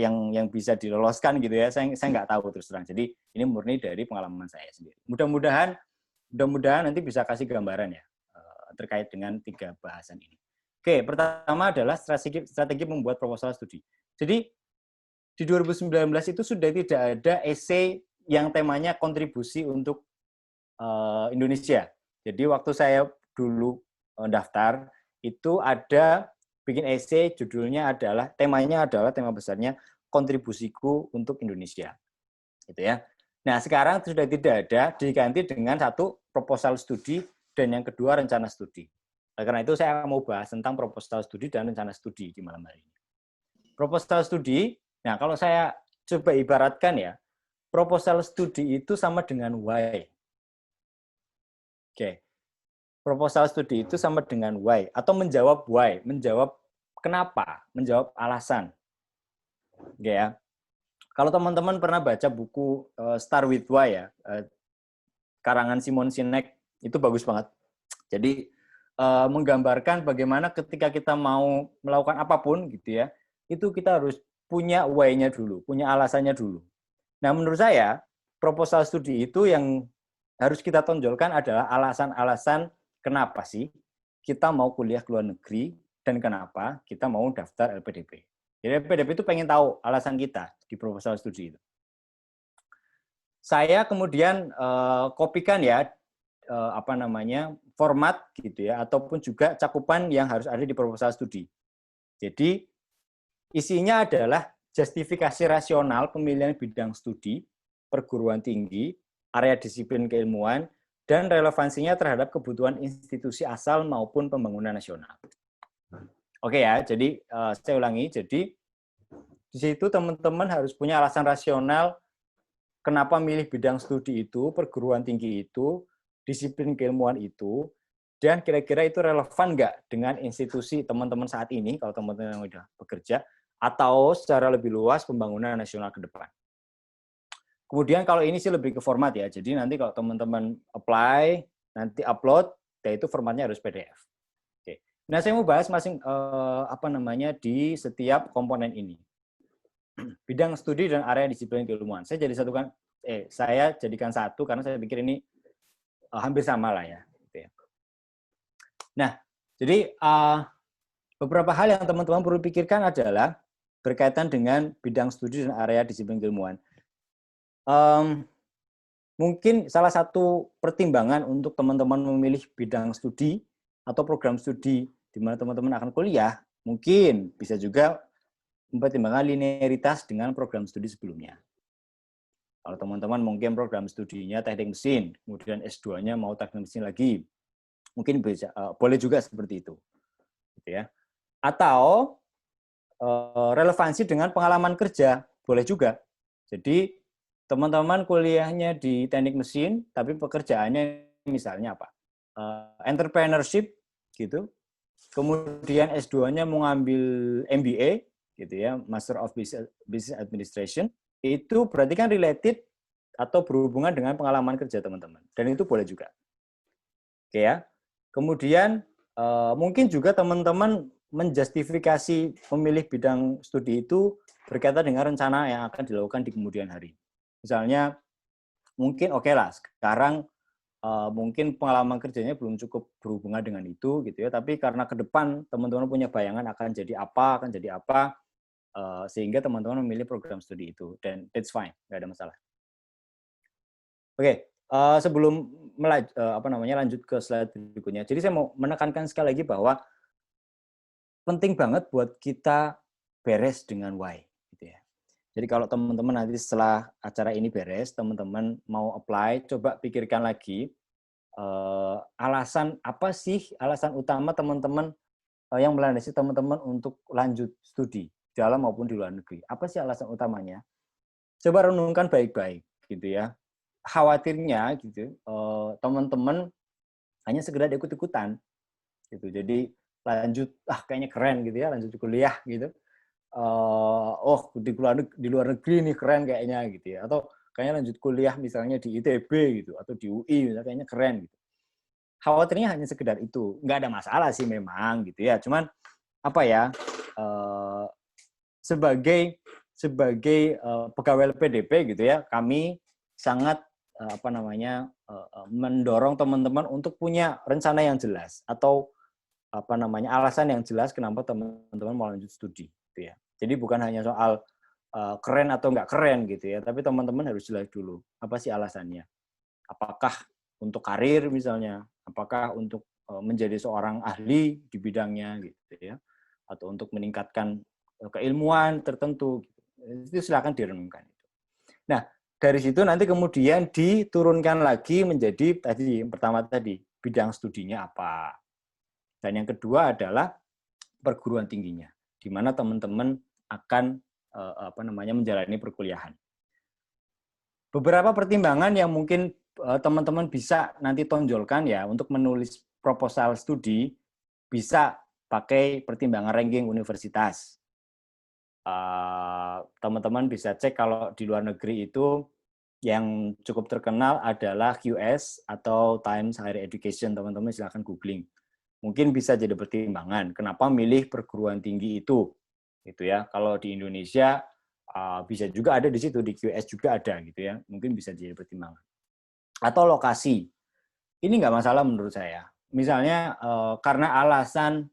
yang bisa diloloskan, gitu ya. Saya nggak tahu terus terang. Jadi ini murni dari pengalaman saya sendiri. Mudah-mudahan nanti bisa kasih gambaran ya terkait dengan 3 bahasan ini. Oke, pertama adalah strategi membuat proposal studi. Jadi di 2019 itu sudah tidak ada essay yang temanya kontribusi untuk Indonesia. Jadi waktu saya dulu daftar itu ada bikin essay judulnya tema besarnya kontribusiku untuk Indonesia. Gitu ya. Nah, sekarang sudah tidak ada, diganti dengan satu proposal studi dan yang kedua rencana studi. Nah, karena itu saya mau bahas tentang proposal studi dan rencana studi di malam hari ini. Proposal studi, nah kalau saya coba ibaratkan ya, proposal studi itu sama dengan why. Oke. Proposal studi itu sama dengan why atau menjawab why, menjawab kenapa, menjawab alasan. Oke ya. Kalau teman-teman pernah baca buku Start with Why ya, karangan Simon Sinek, itu bagus banget. Jadi menggambarkan bagaimana ketika kita mau melakukan apapun gitu ya, itu kita harus punya why-nya dulu, punya alasannya dulu. Nah, menurut saya proposal studi itu yang harus kita tonjolkan adalah alasan-alasan kenapa sih kita mau kuliah ke luar negeri dan kenapa kita mau daftar LPDP. Jadi LPDP itu pengen tahu alasan kita di proposal studi itu. Saya kemudian kopikan ya format gitu ya ataupun juga cakupan yang harus ada di proposal studi. Jadi isinya adalah justifikasi rasional pemilihan bidang studi, perguruan tinggi, area disiplin keilmuan, dan relevansinya terhadap kebutuhan institusi asal maupun pembangunan nasional. Oke ya, jadi saya ulangi. Jadi di situ teman-teman harus punya alasan rasional kenapa milih bidang studi itu, perguruan tinggi itu, disiplin keilmuan itu, dan kira-kira itu relevan nggak dengan institusi teman-teman saat ini, kalau teman-teman yang sudah bekerja, atau secara lebih luas pembangunan nasional ke depan. Kemudian kalau ini sih lebih ke format ya, jadi nanti kalau teman-teman apply, nanti upload, yaitu formatnya harus PDF. Oke. Nah, saya mau bahas di setiap komponen ini. Bidang studi dan area disiplin keilmuan. Saya jadikan satu karena saya pikir ini hampir sama lah ya. Nah, jadi beberapa hal yang teman-teman perlu pikirkan adalah berkaitan dengan bidang studi dan area disiplin keilmuan. Mungkin salah satu pertimbangan untuk teman-teman memilih bidang studi atau program studi di mana teman-teman akan kuliah, mungkin bisa juga mempertimbangkan linearitas dengan program studi sebelumnya. Kalau teman-teman mungkin program studinya teknik mesin, kemudian S2-nya mau teknik mesin lagi, mungkin bisa, boleh juga seperti itu. Gitu ya. Atau relevansi dengan pengalaman kerja, boleh juga. Jadi teman-teman kuliahnya di teknik mesin, tapi pekerjaannya misalnya apa? Entrepreneurship, gitu. Kemudian S2-nya mau ngambil MBA, gitu ya, Master of Business Administration, itu berarti kan related atau berhubungan dengan pengalaman kerja teman-teman. Dan itu boleh juga. Oke ya. Kemudian mungkin juga teman-teman menjustifikasi memilih bidang studi itu berkaitan dengan rencana yang akan dilakukan di kemudian hari. Misalnya, mungkin oke lah, sekarang mungkin pengalaman kerjanya belum cukup berhubungan dengan itu, gitu ya. Tapi karena ke depan teman-teman punya bayangan akan jadi apa, sehingga teman-teman memilih program studi itu, dan it's fine, nggak ada masalah. Oke, Sebelum lanjut ke slide berikutnya. Jadi saya mau menekankan sekali lagi bahwa penting banget buat kita beres dengan why, gitu ya. Jadi kalau teman-teman nanti setelah acara ini beres, teman-teman mau apply, coba pikirkan lagi alasan apa sih alasan utama teman-teman yang melandasi teman-teman untuk lanjut studi dalam maupun di luar negeri. Apa sih alasan utamanya? Coba renungkan baik-baik, gitu ya. Khawatirnya gitu, teman-teman hanya sekedar ikut-ikutan, gitu. Jadi lanjut, kayaknya keren gitu ya, lanjut kuliah gitu. Di luar negeri nih keren kayaknya gitu ya. Atau kayaknya lanjut kuliah misalnya di ITB gitu atau di UI misalnya kayaknya keren gitu. Khawatirnya hanya sekedar itu. Nggak ada masalah sih memang gitu ya. Cuman apa ya? Sebagai pegawai LPDP gitu ya, kami sangat mendorong teman-teman untuk punya rencana yang jelas atau alasan yang jelas kenapa teman-teman mau lanjut studi gitu ya. Jadi bukan hanya soal keren atau nggak keren gitu ya, tapi teman-teman harus jelas dulu apa sih alasannya. Apakah untuk karir misalnya, apakah untuk menjadi seorang ahli di bidangnya gitu ya, atau untuk meningkatkan keilmuan tertentu. Itu silakan direnungkan. Nah, dari situ nanti kemudian diturunkan lagi menjadi tadi yang pertama tadi bidang studinya apa. Dan yang kedua adalah perguruan tingginya, di mana teman-teman akan menjalani perkuliahan. Beberapa pertimbangan yang mungkin teman-teman bisa nanti tonjolkan ya untuk menulis proposal studi, bisa pakai pertimbangan ranking universitas. Teman-teman bisa cek kalau di luar negeri itu yang cukup terkenal adalah QS atau Times Higher Education. Teman-teman silakan googling. Mungkin bisa jadi pertimbangan kenapa milih perguruan tinggi itu, gitu ya. Kalau di Indonesia bisa juga ada di situ, di QS juga ada gitu ya. Mungkin bisa jadi pertimbangan. Atau lokasi. Ini nggak masalah menurut saya. Misalnya karena alasan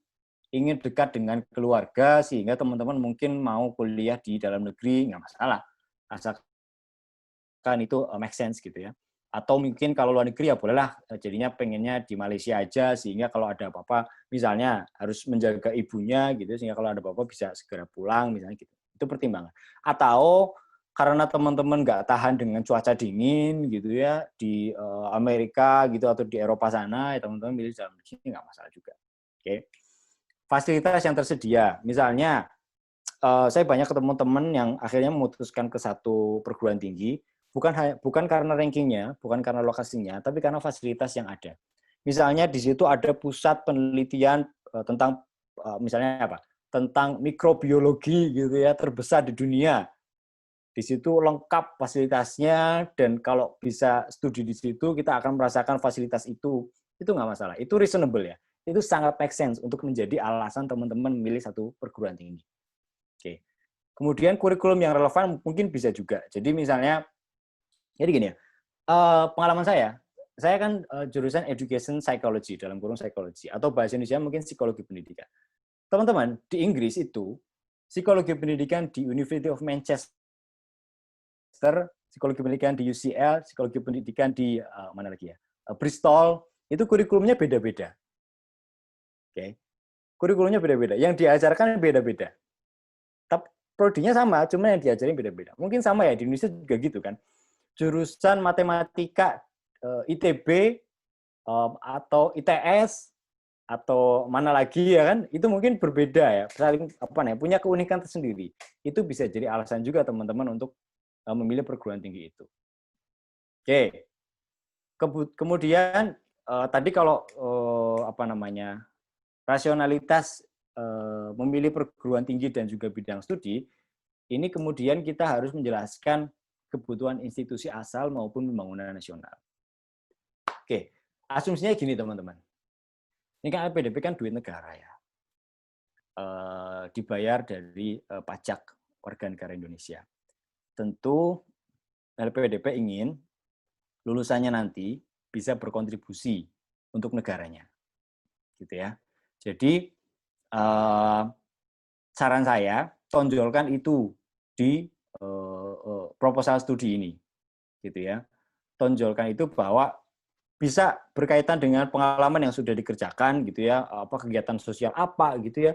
ingin dekat dengan keluarga sehingga teman-teman mungkin mau kuliah di dalam negeri, nggak masalah. Asalkan itu make sense gitu ya. Atau mungkin kalau luar negeri ya bolehlah jadinya pengennya di Malaysia aja sehingga kalau ada apa-apa misalnya harus menjaga ibunya gitu sehingga kalau ada apa-apa bisa segera pulang misalnya gitu. Itu pertimbangan. Atau karena teman-teman nggak tahan dengan cuaca dingin gitu ya di Amerika gitu atau di Eropa sana ya teman-teman milih dalam negeri nggak masalah juga. Oke. Fasilitas yang tersedia misalnya saya banyak ketemu teman yang akhirnya memutuskan ke satu perguruan tinggi bukan karena rankingnya, bukan karena lokasinya, tapi karena fasilitas yang ada. Misalnya di situ ada pusat penelitian tentang misalnya apa? Tentang mikrobiologi gitu ya, terbesar di dunia. Di situ lengkap fasilitasnya dan kalau bisa studi di situ kita akan merasakan fasilitas itu nggak masalah. Itu reasonable ya. Itu sangat make sense untuk menjadi alasan teman-teman memilih satu perguruan tinggi. Oke. Kemudian kurikulum yang relevan mungkin bisa juga. Jadi misalnya jadi gini ya, pengalaman saya kan jurusan Education Psychology, dalam kurung psikologi, atau bahasa Indonesia mungkin psikologi pendidikan. Teman-teman, di Inggris itu, psikologi pendidikan di University of Manchester, psikologi pendidikan di UCL, psikologi pendidikan di mana lagi ya, Bristol, itu kurikulumnya beda-beda. Oke. Kurikulumnya beda-beda, yang diajarkan beda-beda. Tapi prodinya sama, cuma yang diajarin beda-beda. Mungkin sama ya, di Indonesia juga gitu kan. Jurusan matematika ITB atau ITS atau mana lagi ya kan itu mungkin berbeda ya saling punya keunikan tersendiri itu bisa jadi alasan juga teman-teman untuk memilih perguruan tinggi itu. Oke, kemudian tadi kalau rasionalitas memilih perguruan tinggi dan juga bidang studi ini kemudian kita harus menjelaskan kebutuhan institusi asal maupun pembangunan nasional. Oke, asumsinya gini teman-teman. Ini kan LPDP kan duit negara ya. Dibayar dari pajak warga negara Indonesia. Tentu LPDP ingin lulusannya nanti bisa berkontribusi untuk negaranya. Gitu ya. Jadi saran saya tonjolkan itu di proposal studi ini. Gitu ya. tonjolkan itu bahwa bisa berkaitan dengan pengalaman yang sudah dikerjakan gitu ya, apa kegiatan sosial apa gitu ya,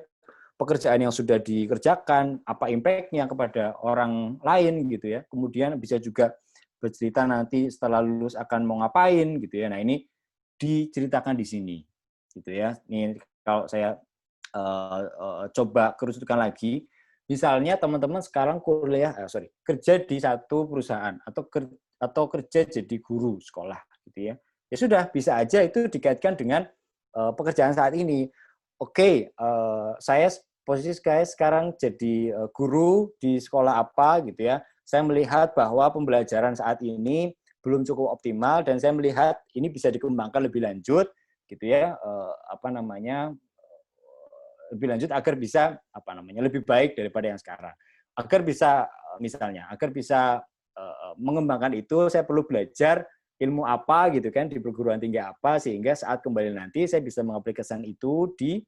pekerjaan yang sudah dikerjakan, apa impact-nya kepada orang lain gitu ya. Kemudian bisa juga bercerita nanti setelah lulus akan mau ngapain gitu ya. Nah, ini diceritakan di sini gitu ya. Ini kalau saya coba kerucutkan lagi, misalnya teman-teman sekarang kerja di satu perusahaan atau kerja jadi guru sekolah gitu ya. Ya sudah, bisa aja itu dikaitkan dengan pekerjaan saat ini. Oke, posisi saya sekarang jadi guru di sekolah apa gitu ya. Saya melihat bahwa pembelajaran saat ini belum cukup optimal dan saya melihat ini bisa dikembangkan lebih lanjut gitu ya, lebih lanjut agar bisa lebih baik daripada yang sekarang. Agar bisa mengembangkan itu, saya perlu belajar ilmu apa gitu kan di perguruan tinggi apa, sehingga saat kembali nanti saya bisa mengaplikasikan itu di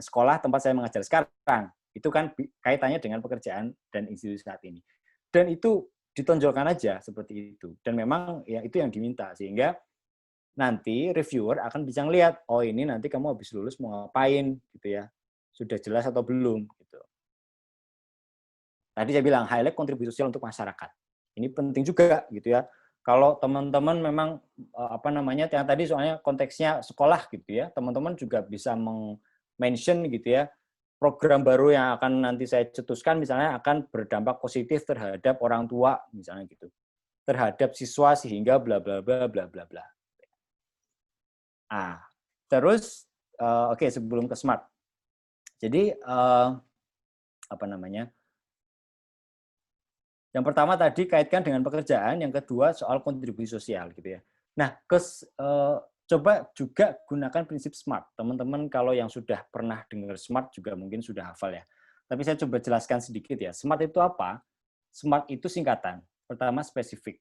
sekolah tempat saya mengajar sekarang. Itu kan kaitannya dengan pekerjaan dan institusi saat ini. Dan itu ditonjolkan aja seperti itu. Dan memang ya itu yang diminta, sehingga nanti reviewer akan bisa ngelihat, oh ini nanti kamu habis lulus mau ngapain gitu ya, sudah jelas atau belum gitu. Tadi saya bilang highlight kontribusi sosial untuk masyarakat. Ini penting juga gitu ya. Kalau teman-teman memang yang tadi soalnya konteksnya sekolah gitu ya, teman-teman juga bisa mention gitu ya, program baru yang akan nanti saya cetuskan misalnya akan berdampak positif terhadap orang tua misalnya gitu, terhadap siswa sehingga bla bla bla bla bla bla. Terus sebelum ke smart. Jadi yang pertama tadi kaitkan dengan pekerjaan, yang kedua soal kontribusi sosial gitu ya. Nah, coba juga gunakan prinsip SMART. Teman-teman kalau yang sudah pernah dengar SMART juga mungkin sudah hafal ya. Tapi saya coba jelaskan sedikit ya. SMART itu apa? SMART itu singkatan. Pertama, spesifik.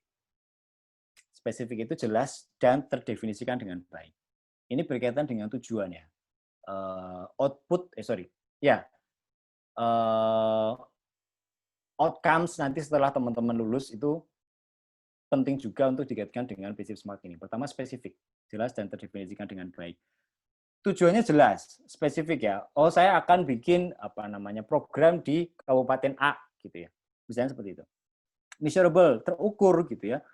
Spesifik itu jelas dan terdefinisikan dengan baik. Ini berkaitan dengan tujuannya. Outcomes nanti setelah teman-teman lulus itu penting juga untuk dikaitkan dengan prinsip SMART ini. Pertama, spesifik, jelas dan terdefinisikan dengan baik. Tujuannya jelas, spesifik ya. Oh, saya akan bikin program di Kabupaten A gitu ya. Misalnya seperti itu. Measurable, terukur gitu ya.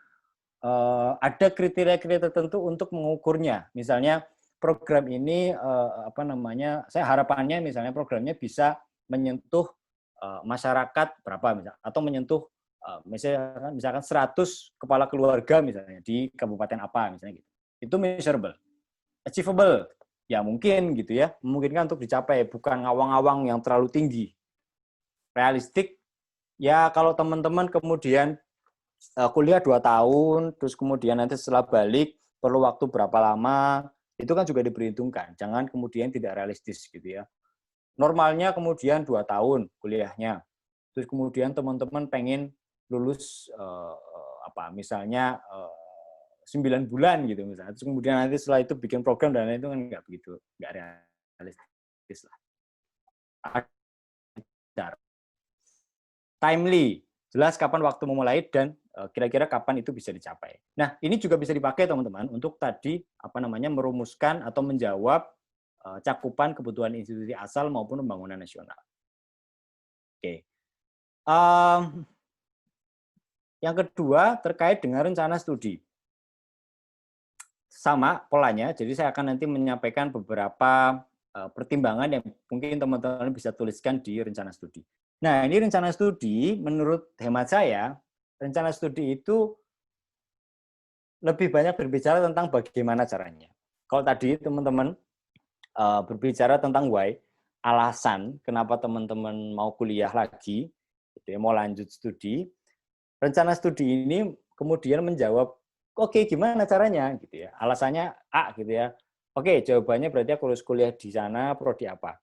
Ada kriteria-kriteria tertentu untuk mengukurnya. Misalnya program ini saya harapannya misalnya programnya bisa menyentuh masyarakat berapa misalnya, atau menyentuh misalkan 100 kepala keluarga misalnya di kabupaten apa misalnya gitu. Itu measurable. Achievable, ya mungkin gitu ya, memungkinkan untuk dicapai, bukan ngawang-ngawang yang terlalu tinggi. Realistik, ya kalau teman-teman kemudian kuliah 2 tahun, terus kemudian nanti setelah balik perlu waktu berapa lama, itu kan juga diperhitungkan. Jangan kemudian tidak realistis gitu ya. Normalnya kemudian 2 tahun kuliahnya. Terus kemudian teman-teman pengen lulus misalnya 9 bulan gitu misalnya. Terus kemudian nanti setelah itu bikin program dan lain itu kan nggak realistis lah. Timely, jelas kapan waktu memulai dan kira-kira kapan itu bisa dicapai. Nah, ini juga bisa dipakai teman-teman untuk tadi merumuskan atau menjawab cakupan kebutuhan institusi asal maupun pembangunan nasional. Oke. Yang kedua terkait dengan rencana studi. Sama polanya, jadi saya akan nanti menyampaikan beberapa pertimbangan yang mungkin teman-teman bisa tuliskan di rencana studi. Nah, ini rencana studi, menurut hemat saya, rencana studi itu lebih banyak berbicara tentang bagaimana caranya. Kalau tadi teman-teman berbicara tentang why, alasan kenapa teman-teman mau kuliah lagi, gitu ya, mau lanjut studi, rencana studi ini kemudian menjawab, oke, gimana caranya, gitu ya. Alasannya A, gitu ya. Oke, jawabannya berarti aku harus kuliah di sana, prodi apa.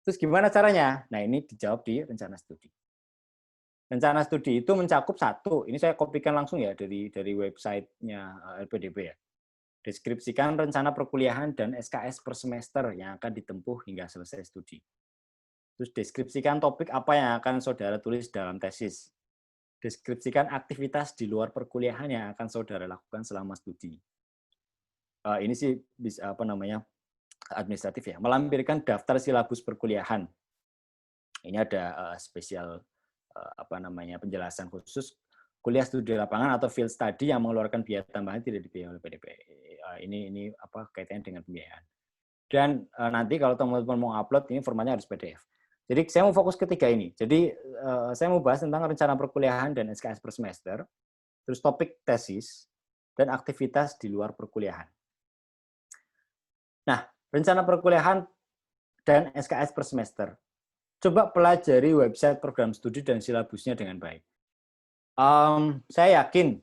Terus gimana caranya? Nah, ini dijawab di rencana studi. Rencana studi itu mencakup satu, ini saya kopikan langsung ya dari website-nya LPDP ya. Deskripsikan rencana perkuliahan dan SKS per semester yang akan ditempuh hingga selesai studi. Terus deskripsikan topik apa yang akan saudara tulis dalam tesis. deskripsikan aktivitas di luar perkuliahan yang akan saudara lakukan selama studi. Ini sih bisa administratif ya. Melampirkan daftar silabus perkuliahan. Ini ada spesial penjelasan khusus kuliah studi lapangan atau field study yang mengeluarkan biaya tambahan tidak dibiayai oleh PDP. Ini kaitannya dengan pembiayaan. Dan nanti kalau teman-teman mau upload, ini formatnya harus PDF. Jadi saya mau fokus ketiga ini. Jadi saya mau bahas tentang rencana perkuliahan dan SKS per semester, terus topik tesis, dan aktivitas di luar perkuliahan. Nah, rencana perkuliahan dan SKS per semester. Coba pelajari website program studi dan silabusnya dengan baik. Saya yakin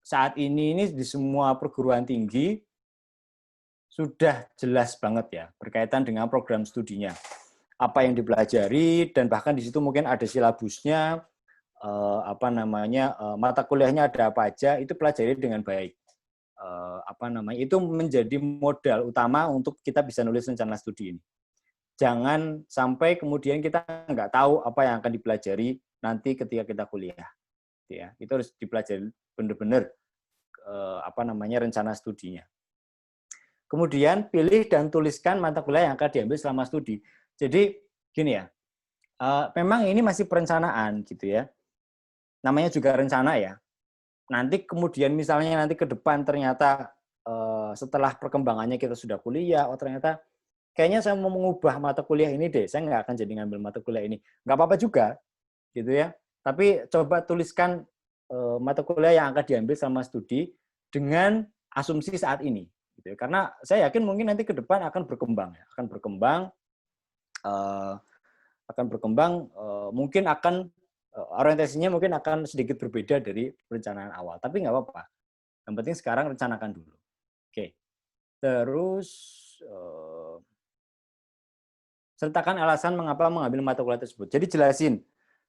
saat ini di semua perguruan tinggi sudah jelas banget ya berkaitan dengan program studinya. Apa yang dipelajari dan bahkan di situ mungkin ada silabusnya, mata kuliahnya ada apa aja, itu pelajari dengan baik. Itu menjadi modal utama untuk kita bisa nulis rencana studi ini. Jangan sampai kemudian kita nggak tahu apa yang akan dipelajari nanti ketika kita kuliah. Ya, itu harus dipelajari benar-benar rencana studinya. Kemudian pilih dan tuliskan mata kuliah yang akan diambil selama studi. Jadi gini ya, memang ini masih perencanaan gitu ya. Namanya juga rencana ya. Nanti kemudian misalnya nanti ke depan ternyata setelah perkembangannya kita sudah kuliah, ternyata kayaknya saya mau mengubah mata kuliah ini deh, saya nggak akan jadi ngambil mata kuliah ini. Nggak apa-apa juga, gitu ya. Tapi coba tuliskan mata kuliah yang akan diambil selama studi dengan asumsi saat ini. Gitu ya. Karena saya yakin mungkin nanti ke depan akan berkembang. Ya. Mungkin akan orientasinya mungkin akan sedikit berbeda dari perencanaan awal. Tapi nggak apa-apa. Yang penting sekarang rencanakan dulu. Oke. Terus sertakan alasan mengapa mengambil mata kuliah tersebut. Jadi jelasin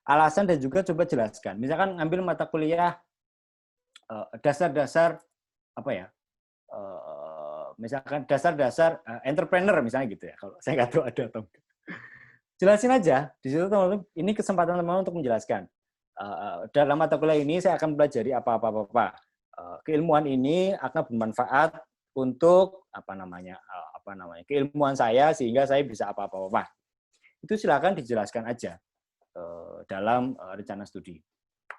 alasan dan juga coba jelaskan. Misalkan ngambil mata kuliah dasar-dasar misalkan dasar-dasar entrepreneur misalnya gitu ya. Kalau saya nggak tahu ada atau enggak. Jelasin aja di situ teman-teman. Ini kesempatan teman-teman untuk menjelaskan. Dalam mata kuliah ini saya akan pelajari apa-apa. Keilmuan ini akan bermanfaat untuk keilmuan saya sehingga saya bisa apa-apa. Itu silakan dijelaskan aja dalam rencana studi.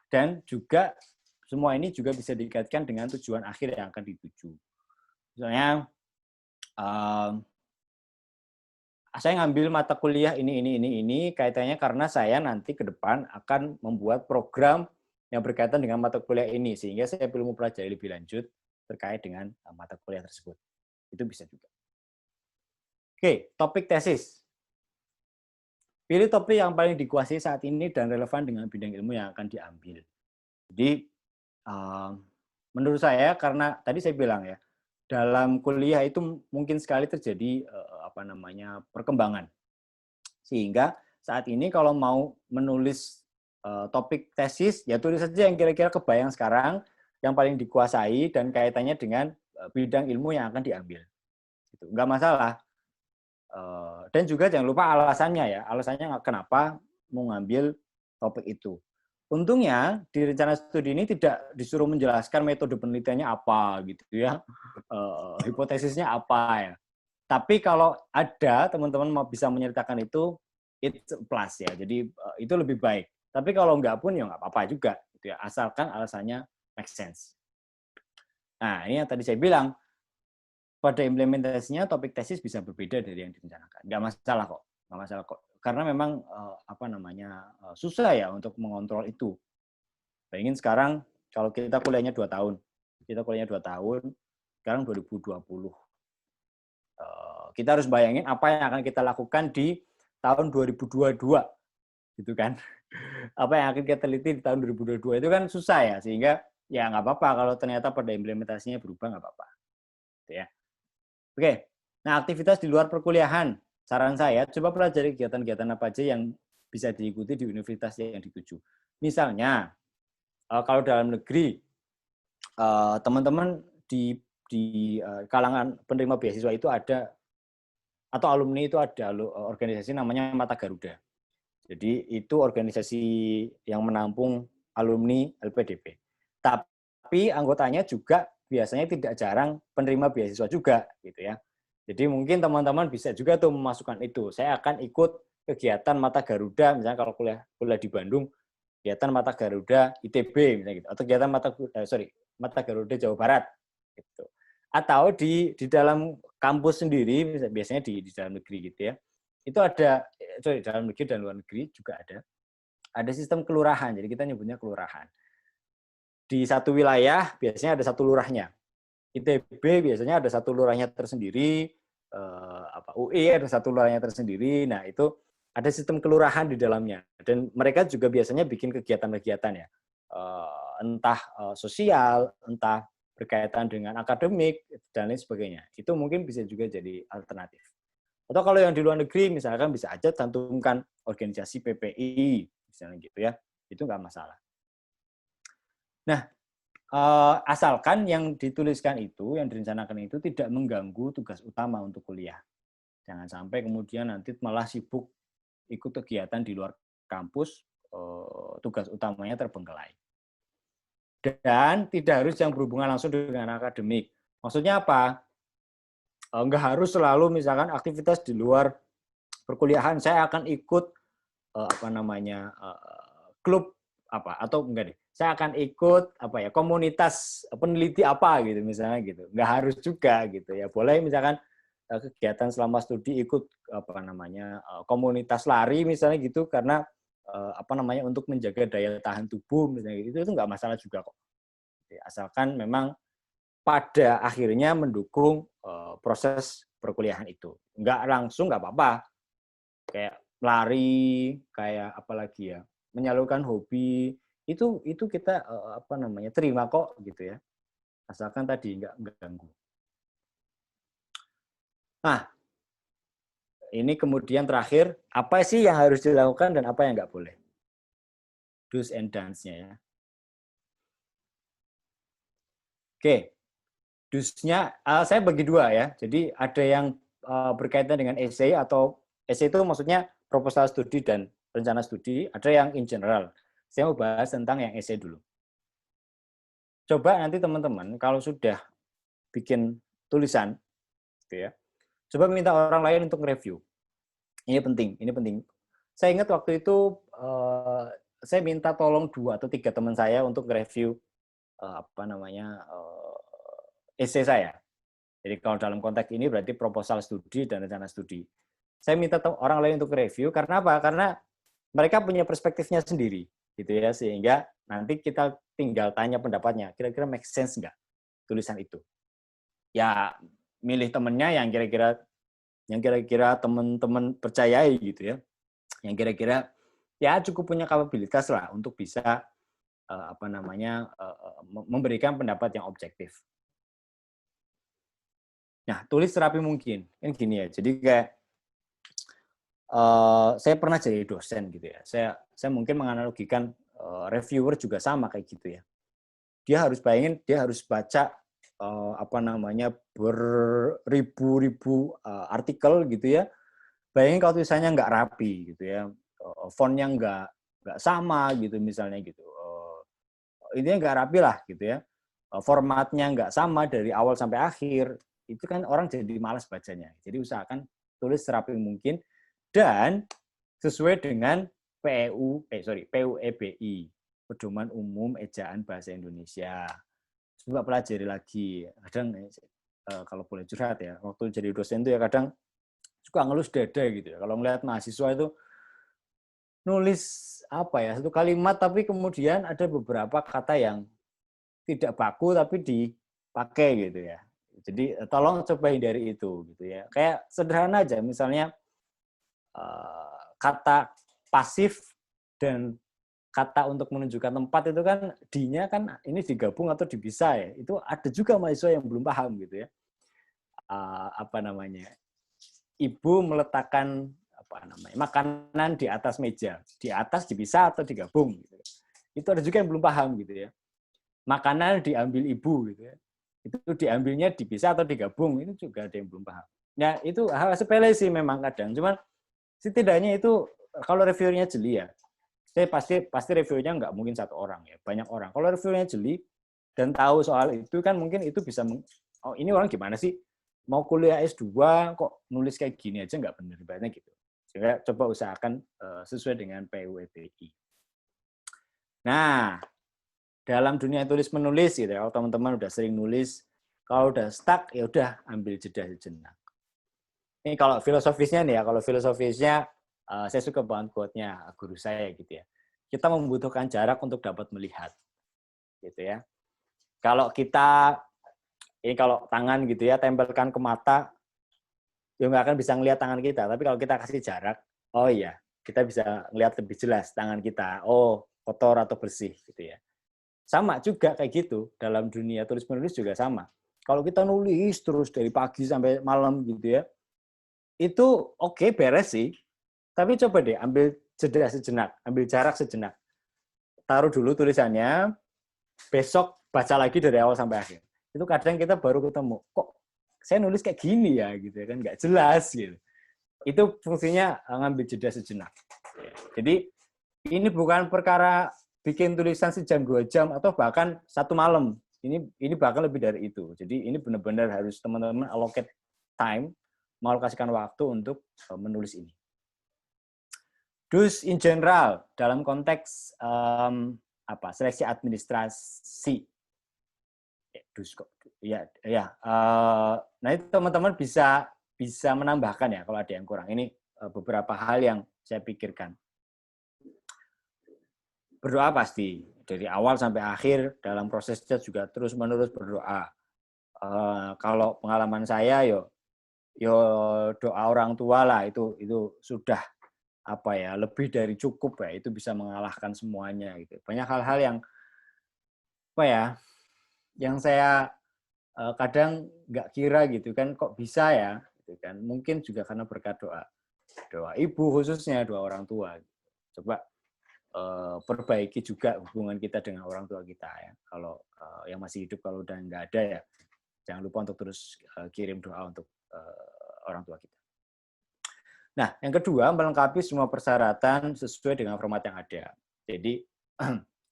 Dan juga semua ini juga bisa dikaitkan dengan tujuan akhir yang akan dituju. Misalnya saya ngambil mata kuliah ini kaitannya karena saya nanti ke depan akan membuat program yang berkaitan dengan mata kuliah ini sehingga saya perlu mempelajari lebih lanjut terkait dengan mata kuliah tersebut. Itu bisa juga. Oke, topik tesis. Pilih topik yang paling dikuasai saat ini dan relevan dengan bidang ilmu yang akan diambil. Jadi, menurut saya, karena tadi saya bilang ya, dalam kuliah itu mungkin sekali terjadi perkembangan. Sehingga saat ini kalau mau menulis topik tesis, ya tulis saja yang kira-kira kebayang sekarang, yang paling dikuasai dan kaitannya dengan bidang ilmu yang akan diambil. Gitu. Nggak masalah. Dan juga jangan lupa alasannya kenapa mau ngambil topik itu. Untungnya di rencana studi ini tidak disuruh menjelaskan metode penelitiannya apa gitu ya, hipotesisnya apa ya. Tapi kalau ada teman-teman mau bisa menyertakan itu, it's a plus ya. Jadi itu lebih baik. Tapi kalau enggak pun ya nggak apa-apa juga gitu ya, asalkan alasannya make sense. Nah ini yang tadi saya bilang. Pada implementasinya topik tesis bisa berbeda dari yang direncanakan. Nggak masalah kok. Karena memang susah ya untuk mengontrol itu. Bayangin sekarang kalau kita kuliahnya 2 tahun. Sekarang 2020. Kita harus bayangin apa yang akan kita lakukan di tahun 2022. Gitu kan. Apa yang akan kita teliti di tahun 2022 itu kan susah ya. Sehingga ya nggak apa-apa kalau ternyata pada implementasinya berubah, nggak apa-apa. Gitu ya. Oke, nah aktivitas di luar perkuliahan. Saran saya, coba pelajari kegiatan-kegiatan apa aja yang bisa diikuti di universitas yang dituju. Misalnya, kalau dalam negeri, teman-teman di kalangan penerima beasiswa itu ada, atau alumni itu ada organisasi namanya Mata Garuda. Jadi itu organisasi yang menampung alumni LPDP. Tapi anggotanya juga biasanya tidak jarang penerima beasiswa juga gitu ya. Jadi mungkin teman-teman bisa juga tuh memasukkan itu. Saya akan ikut kegiatan Mata Garuda, misalnya kalau kuliah di Bandung, kegiatan Mata Garuda ITB misalnya gitu, atau kegiatan Mata Garuda Jawa Barat gitu. Atau di dalam kampus sendiri, biasanya di dalam negeri gitu ya. Itu ada dalam negeri dan luar negeri juga ada sistem kelurahan. Jadi kita nyebutnya kelurahan. Di satu wilayah biasanya ada satu lurahnya. ITB biasanya ada satu lurahnya tersendiri, UI ada satu lurahnya tersendiri. Nah, itu ada sistem kelurahan di dalamnya. Dan mereka juga biasanya bikin kegiatan-kegiatan ya. Entah sosial, entah berkaitan dengan akademik, dan lain sebagainya. Itu mungkin bisa juga jadi alternatif. Atau kalau yang di luar negeri, misalkan bisa aja cantumkan organisasi PPI, misalnya gitu ya. Itu nggak masalah. Nah, asalkan yang dituliskan itu, yang direncanakan itu tidak mengganggu tugas utama untuk kuliah. Jangan sampai kemudian nanti malah sibuk ikut kegiatan di luar kampus, tugas utamanya terbengkelai. Dan tidak harus yang berhubungan langsung dengan akademik. Maksudnya apa? Nggak harus selalu misalkan aktivitas di luar perkuliahan. Saya akan ikut klub apa atau enggak deh. Saya akan ikut komunitas peneliti apa gitu misalnya gitu. Nggak harus juga gitu ya. Boleh misalkan kegiatan selama studi ikut komunitas lari misalnya gitu karena untuk menjaga daya tahan tubuh misalnya gitu. Itu nggak masalah juga kok. Asalkan memang pada akhirnya mendukung proses perkuliahan itu. Nggak langsung nggak apa-apa. Kayak lari, kayak apalagi ya, menyalurkan hobi, itu kita terima kok gitu ya. Asalkan tadi nggak ganggu. Nah, ini kemudian terakhir, apa sih yang harus dilakukan dan apa yang nggak boleh? Do's and don'ts-nya ya. Oke, do's-nya saya bagi dua ya. Jadi ada yang berkaitan dengan essay atau essay itu maksudnya proposal studi dan rencana studi. Ada yang in general. Saya mau bahas tentang yang essay dulu. Coba nanti teman-teman kalau sudah bikin tulisan, gitu ya, coba minta orang lain untuk review. Ini penting. Saya ingat waktu itu saya minta tolong 2 atau 3 teman saya untuk review essay saya. Jadi kalau dalam konteks ini berarti proposal studi dan rencana studi. Saya minta orang lain untuk review karena apa? Karena mereka punya perspektifnya sendiri, gitu ya, sehingga nanti kita tinggal tanya pendapatnya. Kira-kira make sense nggak tulisan itu? Ya milih temennya yang kira-kira teman-teman percayai gitu ya, yang kira-kira ya cukup punya kapabilitas lah untuk bisa memberikan pendapat yang objektif. Nah, tulis serapi mungkin. Kan gini ya. Jadi kayak saya pernah jadi dosen gitu ya. Saya mungkin menganalogikan reviewer juga sama kayak gitu ya. Dia harus baca beribu-ribu artikel gitu ya. Bayangin kalau tulisannya nggak rapi gitu ya. Fontnya nggak sama gitu misalnya gitu. Intinya nggak rapi lah gitu ya. Formatnya nggak sama dari awal sampai akhir. Itu kan orang jadi malas bacanya. Jadi usahakan tulis serapi mungkin dan sesuai dengan PUEBI, Pedoman Umum Ejaan Bahasa Indonesia. Coba pelajari lagi. Kadang kalau boleh curhat ya, waktu jadi dosen itu ya kadang suka ngelus dada gitu ya. Kalau ngelihat mahasiswa itu nulis satu kalimat tapi kemudian ada beberapa kata yang tidak baku tapi dipakai gitu ya. Jadi tolong coba hindari itu gitu ya. Kayak sederhana aja misalnya kata pasif dan kata untuk menunjukkan tempat itu kan di-nya kan ini digabung atau dipisah ya. Itu ada juga mahasiswa yang belum paham gitu ya. Ibu meletakkan makanan di atas meja. Di atas dipisah atau digabung gitu. Itu ada juga yang belum paham gitu ya. Makanan diambil ibu gitu ya. Itu diambilnya dipisah atau digabung, itu juga ada yang belum paham. Ya itu hal sepele sih memang kadang, cuman setidaknya itu kalau reviewnya jeli ya, saya pasti reviewnya nggak mungkin satu orang ya, banyak orang. Kalau reviewnya jeli dan tahu soal itu kan mungkin itu bisa oh ini orang gimana sih mau kuliah S2 kok nulis kayak gini aja nggak benar ibaratnya gitu. Sehingga coba usahakan sesuai dengan PUETI. Nah, dalam dunia tulis menulis gitu ya, kalau teman-teman udah sering nulis, kalau udah stuck ya udah ambil jeda sejenak. Ini kalau filosofisnya nih ya, kalau filosofisnya saya suka banget quote-nya guru saya gitu ya. Kita membutuhkan jarak untuk dapat melihat. Gitu ya. Kalau kita ini kalau tangan gitu ya tempelkan ke mata, ya nggak akan bisa ngelihat tangan kita. Tapi kalau kita kasih jarak, oh iya, kita bisa ngelihat lebih jelas tangan kita. Oh, kotor atau bersih gitu ya. Sama juga kayak gitu dalam dunia tulis menulis juga sama. Kalau kita nulis terus dari pagi sampai malam gitu ya, itu oke beres sih. Tapi coba deh ambil jeda sejenak, ambil jarak sejenak. Taruh dulu tulisannya, besok baca lagi dari awal sampai akhir. Itu kadang kita baru ketemu, kok saya nulis kayak gini ya gitu ya kan, nggak jelas gitu. Itu fungsinya ngambil jeda sejenak. Jadi ini bukan perkara bikin tulisan sejam 2 jam atau bahkan 1 malam. Ini bahkan lebih dari itu. Jadi ini benar-benar harus teman-teman allocate time, mengalokasikan waktu untuk menulis ini. Dus in general dalam konteks seleksi administrasi. Dus kok ya. Nah itu teman-teman bisa menambahkan ya kalau ada yang kurang. Ini beberapa hal yang saya pikirkan. Berdoa pasti dari awal sampai akhir dalam prosesnya juga terus-menerus berdoa. Kalau pengalaman saya yo doa orang tua lah itu sudah lebih dari cukup ya, itu bisa mengalahkan semuanya gitu. Banyak hal-hal yang yang saya kadang nggak kira gitu kan, kok bisa ya gitu kan. Mungkin juga karena berkat doa ibu khususnya, doa orang tua. Coba perbaiki juga hubungan kita dengan orang tua kita ya. Kalau yang masih hidup, kalau udah nggak ada ya jangan lupa untuk terus kirim doa untuk orang tua kita. Nah, yang kedua, melengkapi semua persyaratan sesuai dengan format yang ada. Jadi,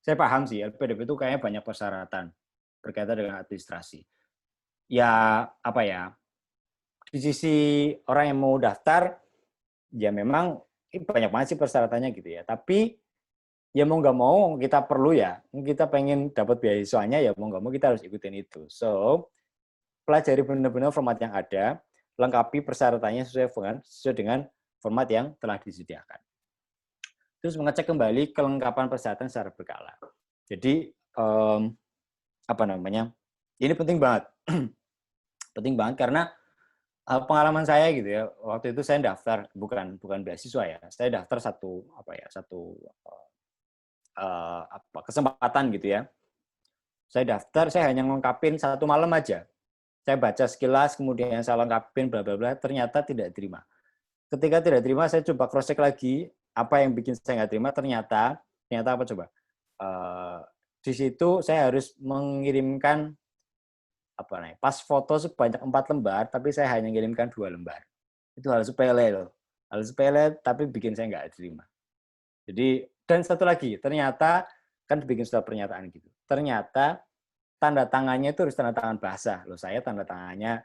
saya paham sih, LPDP itu kayaknya banyak persyaratan berkaitan dengan administrasi. Ya, di sisi orang yang mau daftar, ya memang banyak banget sih persyaratannya gitu ya. Tapi, ya mau nggak mau, kita perlu ya, kita pengen dapat beasiswanya, ya mau nggak mau kita harus ikutin itu. So, pelajari benar-benar format yang ada, lengkapi persyaratannya sesuai dengan format yang telah disediakan. Terus mengecek kembali kelengkapan persyaratan secara berkala. Jadi ini penting banget, penting banget karena pengalaman saya gitu ya. Waktu itu saya daftar bukan beasiswa ya, saya daftar satu kesempatan gitu ya. Saya daftar, saya hanya lengkapin 1 malam aja. Saya baca sekilas, kemudian saya lengkapin bla bla bla, ternyata tidak terima. Ketika tidak terima, saya coba cross check lagi apa yang bikin saya nggak terima. Ternyata apa coba? Di situ saya harus mengirimkan pas foto sebanyak 4 lembar, tapi saya hanya mengirimkan 2 lembar. Itu hal sepele loh. Hal sepele tapi bikin saya nggak terima. Jadi dan satu lagi, ternyata kan bikin surat pernyataan gitu. Ternyata tanda tangannya itu harus tanda tangan basah. Loh, saya tanda tangannya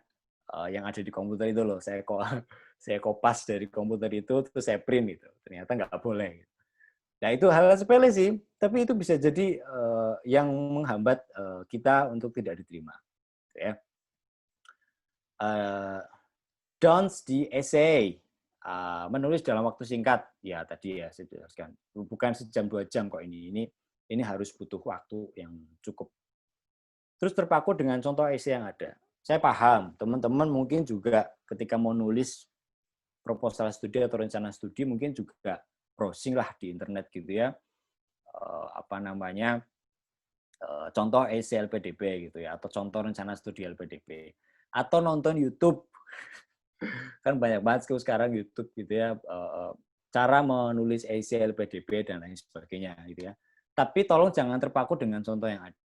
yang ada di komputer itu loh. Saya kopas dari komputer itu, terus saya print gitu. Ternyata nggak boleh. Nah, itu hal sepele sih. Tapi itu bisa jadi yang menghambat kita untuk tidak diterima. Ya. Don'ts di essay. Menulis dalam waktu singkat. Ya, tadi ya saya jelaskan. Bukan sejam 2 jam kok ini. Ini harus butuh waktu yang cukup. Terus terpaku dengan contoh essay yang ada. Saya paham, teman-teman mungkin juga ketika mau nulis proposal studi atau rencana studi mungkin juga browsing lah di internet gitu ya. Contoh essay LPDP gitu ya, atau contoh rencana studi LPDP. Atau nonton YouTube. Kan banyak banget sekarang YouTube gitu ya, cara menulis essay LPDP dan lain sebagainya gitu ya. Tapi tolong jangan terpaku dengan contoh yang ada.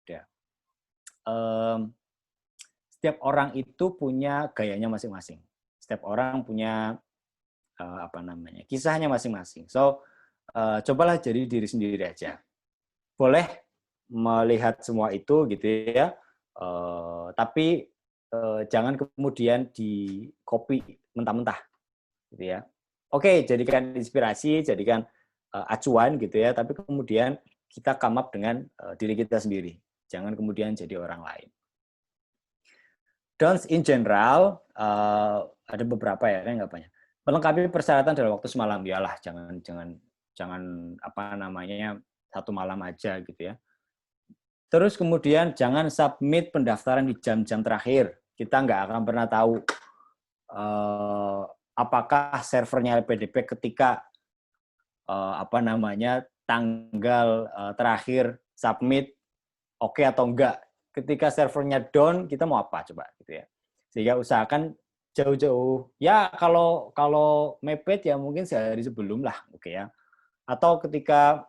Setiap orang itu punya gayanya masing-masing. Setiap orang punya kisahnya masing-masing. So cobalah jadi diri sendiri aja. Boleh melihat semua itu gitu ya, tapi jangan kemudian di copy mentah-mentah gitu ya. Oke, jadikan inspirasi, jadikan acuan gitu ya, tapi kemudian kita come up dengan diri kita sendiri. Jangan kemudian jadi orang lain. Don'ts in general, ada beberapa ya, nggak banyak. Melengkapi persyaratan dalam waktu semalam, yalah, jangan apa namanya satu malam aja gitu ya. Terus kemudian jangan submit pendaftaran di jam-jam terakhir. Kita nggak akan pernah tahu apakah servernya LPDP ketika apa namanya tanggal terakhir submit oke atau enggak. Ketika servernya down, kita mau apa coba gitu ya. Sehingga usahakan jauh-jauh. Ya kalau mepet ya mungkin sehari sebelum lah, oke ya. Atau ketika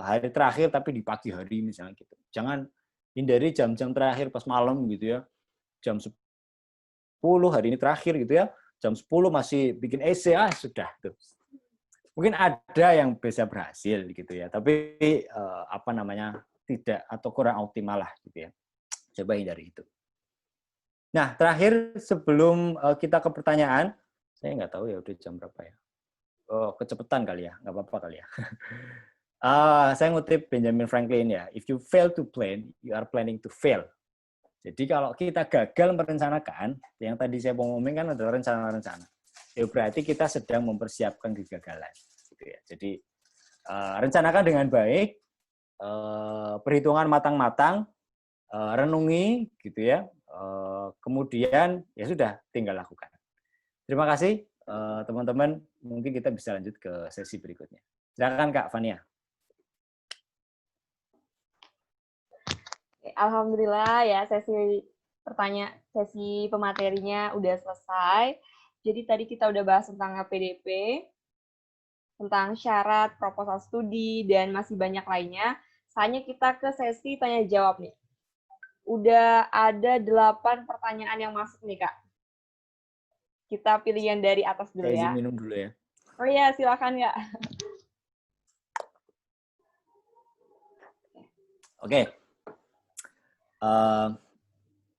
hari terakhir tapi di pagi hari misalnya gitu. Jangan hindari jam-jam terakhir pas malam gitu ya. Jam 10 hari ini terakhir gitu ya. Jam 10 masih bikin EC, sudah tuh. Mungkin ada yang bisa berhasil gitu ya, tapi apa namanya tidak atau kurang optimal lah gitu ya. Coba hindari itu. Nah, terakhir sebelum kita ke pertanyaan, saya nggak tahu ya udah jam berapa ya. Oh, kecepatan kali ya, nggak apa-apa kali ya. Saya ngutip Benjamin Franklin ya, if you fail to plan, you are planning to fail. Jadi kalau kita gagal merencanakan, yang tadi saya mau ngomongin kan adalah rencana-rencana. Ya berarti kita sedang mempersiapkan kegagalan. Gitu ya. Jadi rencanakan dengan baik, perhitungan matang-matang, renungi, gitu ya. Kemudian ya sudah, tinggal lakukan. Terima kasih teman-teman. Mungkin kita bisa lanjut ke sesi berikutnya. Silakan Kak Fania. Alhamdulillah ya sesi pematerinya udah selesai. Jadi tadi kita udah bahas tentang LPDP, tentang syarat, proposal studi, dan masih banyak lainnya. Saatnya kita ke sesi tanya jawab nih. Udah ada 8 pertanyaan yang masuk nih, Kak. Kita pilih yang dari atas dulu ya. Saya izin minum dulu ya. Oh iya, silakan ya. Oke.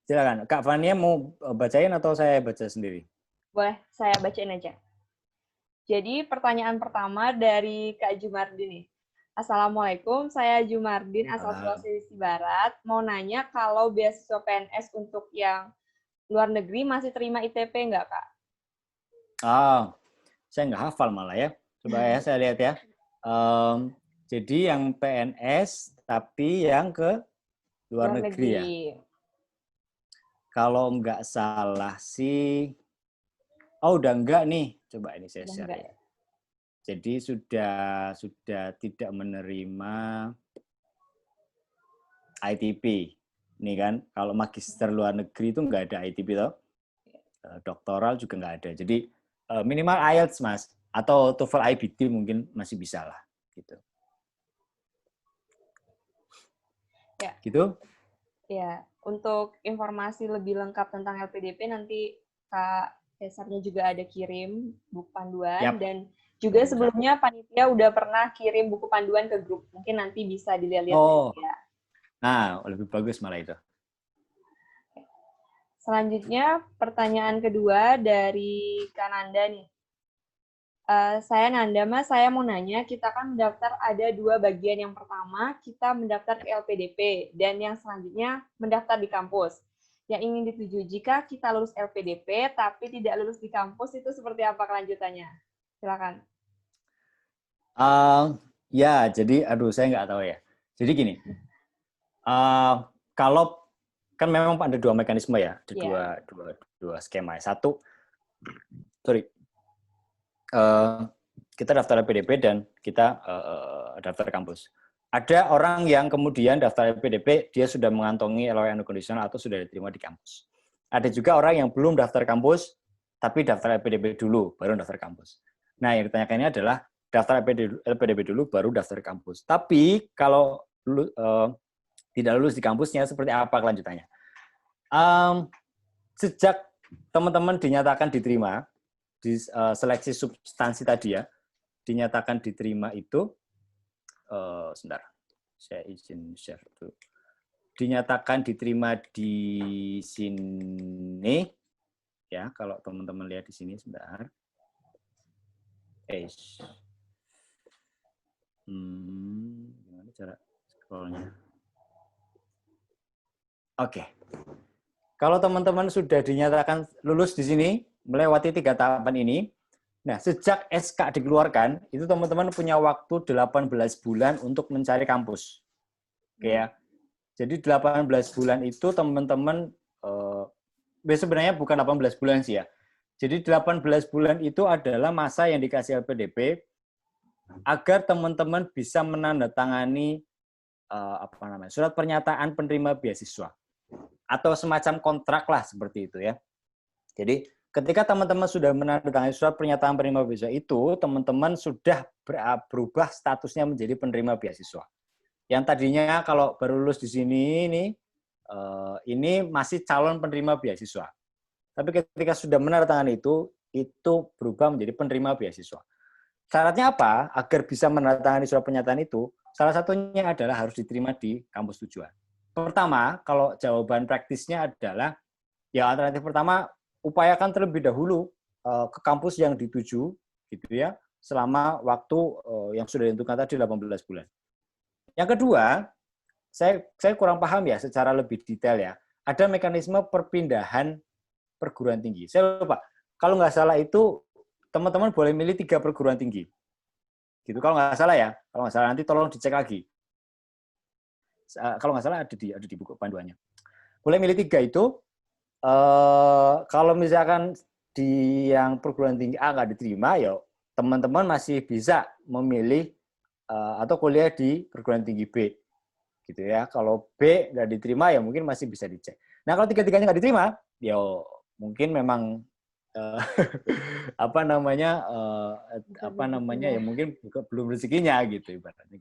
Silakan. Kak Fania mau bacain atau saya baca sendiri? Boleh, saya bacain aja. Jadi pertanyaan pertama dari Kak Jumardin nih. Assalamualaikum, saya Jumardin asal Sulawesi Barat. Mau nanya kalau beasiswa PNS untuk yang luar negeri masih terima ITP nggak, Kak? Saya nggak hafal malah ya. Coba ya saya lihat ya. Jadi yang PNS tapi yang ke luar negeri ya. Kalau nggak salah sih, udah enggak nih. Coba ini saya share ya. Jadi sudah tidak menerima ITP. Ini kan, kalau magister luar negeri itu nggak ada ITP toh. Doktoral juga nggak ada. Jadi minimal IELTS Mas, atau TOEFL IBT mungkin masih bisa lah. Gitu. Ya. Gitu? Ya, untuk informasi lebih lengkap tentang LPDP nanti Kak Cesarnya juga ada kirim buku panduan. Dan juga sebelumnya panitia udah pernah kirim buku panduan ke grup. Mungkin nanti bisa dilihat-lihat ya. Nah, lebih bagus malah itu. Selanjutnya pertanyaan kedua dari Kak Nanda nih. Saya Nanda, Mas, saya mau nanya, kita kan mendaftar ada 2 bagian. Yang pertama, kita mendaftar ke LPDP, dan yang selanjutnya mendaftar di kampus. Yang ingin dituju, jika kita lulus LPDP, tapi tidak lulus di kampus, itu seperti apa kelanjutannya? Silakan. Ya, jadi, saya nggak tahu ya. Jadi gini, kalau, kan memang ada 2 mekanisme ya, ada dua skema. Satu, kita daftar LPDP dan kita daftar kampus. Ada orang yang kemudian daftar LPDP, dia sudah mengantongi LOI unconditional atau sudah diterima di kampus. Ada juga orang yang belum daftar kampus, tapi daftar LPDP dulu, baru daftar kampus. Nah, yang ditanyakan ini adalah daftar LPDP dulu, baru daftar kampus. Tapi kalau tidak lulus di kampusnya, seperti apa kelanjutannya? Sejak teman-teman dinyatakan diterima, di seleksi substansi tadi ya, dinyatakan diterima itu, sebentar, saya izin share dulu. Dinyatakan diterima di sini, ya, kalau teman-teman lihat di sini, sebentar. Gimana cara scrollnya? Oke. Kalau teman-teman sudah dinyatakan lulus di sini, melewati 3 tahapan ini, nah, sejak SK dikeluarkan, itu teman-teman punya waktu 18 bulan untuk mencari kampus. Oke ya. Jadi 18 bulan itu teman-teman, sebenarnya bukan 18 bulan sih ya. Jadi 18 bulan itu adalah masa yang dikasih LPDP agar teman-teman bisa menandatangani surat pernyataan penerima beasiswa atau semacam kontrak lah seperti itu ya. Jadi ketika teman-teman sudah menandatangani surat pernyataan penerima beasiswa itu, teman-teman sudah berubah statusnya menjadi penerima beasiswa. Yang tadinya kalau baru lulus di sini ini masih calon penerima beasiswa. Tapi ketika sudah menandatangani itu berubah menjadi penerima beasiswa. Syaratnya apa? Agar bisa menandatangani surat pernyataan itu, salah satunya adalah harus diterima di kampus tujuan. Pertama, kalau jawaban praktisnya adalah, ya alternatif pertama, upayakan terlebih dahulu ke kampus yang dituju, gitu ya, selama waktu yang sudah ditentukan tadi 18 bulan. Yang kedua, saya kurang paham ya secara lebih detail ya. Ada mekanisme perpindahan perguruan tinggi. Saya lupa. Kalau nggak salah itu teman-teman boleh milih 3 perguruan tinggi. Gitu kalau nggak salah ya. Kalau nggak salah nanti tolong dicek lagi. Kalau nggak salah ada di buku panduannya. Boleh milih 3 itu. Kalau misalkan di yang perguruan tinggi A nggak diterima, ya teman-teman masih bisa memilih atau kuliah di perguruan tinggi B. Gitu ya. Kalau B nggak diterima, ya mungkin masih bisa dicek. Nah, kalau 3-tiganya nggak diterima, ya mungkin memang ya mungkin belum rezekinya gitu ibaratnya.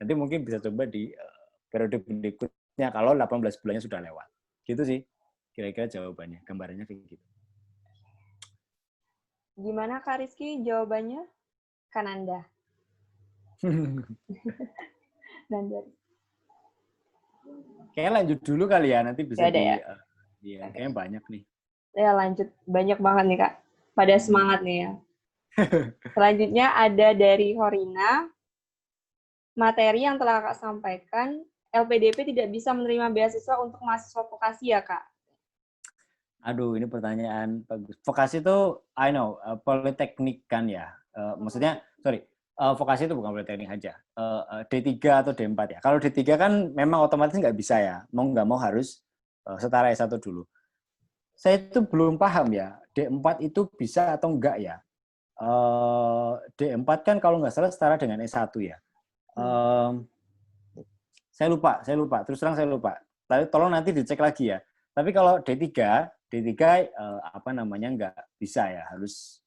Nanti mungkin bisa coba di periode berikutnya kalau 18 bulannya sudah lewat. Gitu sih. Kira-kira jawabannya, gambarannya kayak gitu. Gimana Kak Rizky jawabannya? Kananda. Kayaknya lanjut dulu kali ya, nanti bisa ya. Kayaknya banyak nih. Ya lanjut, banyak banget nih Kak. Pada semangat nih ya. Selanjutnya ada dari Horina. Materi yang telah Kak sampaikan, LPDP tidak bisa menerima beasiswa untuk mahasiswa vokasi ya Kak? Aduh, ini pertanyaan bagus. Vokasi itu, I know, politeknik kan ya. Maksudnya, vokasi itu bukan politeknik aja. D3 atau D4 ya. Kalau D3 kan memang otomatis nggak bisa ya. Mau nggak mau harus setara S1 dulu. Saya itu belum paham ya, D4 itu bisa atau enggak ya. D4 kan kalau nggak salah setara dengan S1 ya. Saya lupa. Terus terang saya lupa. Tolong nanti dicek lagi ya. Tapi kalau D3 nggak bisa ya, harus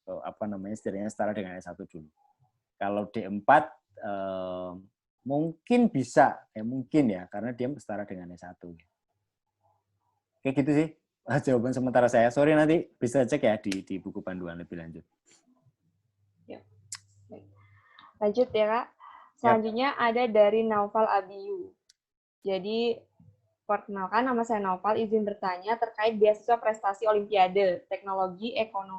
setidaknya setara dengan S1 dulu. Kalau D4 mungkin bisa, mungkin ya, karena dia setara dengan S1. Kayak gitu sih jawaban sementara saya. Sorry, nanti bisa cek ya di buku panduan lebih lanjut. Lanjut ya Kak. Selanjutnya ada dari Naufal Abiyu. Jadi, perkenalkan, nama saya Naufal, izin bertanya terkait beasiswa prestasi Olimpiade, Teknologi,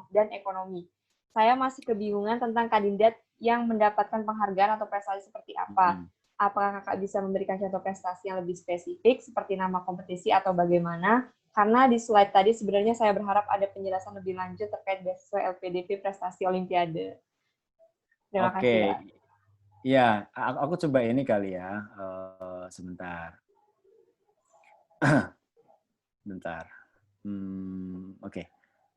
dan Ekonomi. Saya masih kebingungan tentang kandidat yang mendapatkan penghargaan atau prestasi seperti apa. Apakah Kakak bisa memberikan contoh prestasi yang lebih spesifik, seperti nama kompetisi atau bagaimana? Karena di slide tadi sebenarnya saya berharap ada penjelasan lebih lanjut terkait beasiswa LPDP prestasi Olimpiade. Terima kasih ya. Ya, aku coba ini kali ya. Sebentar. Bentar. Oke.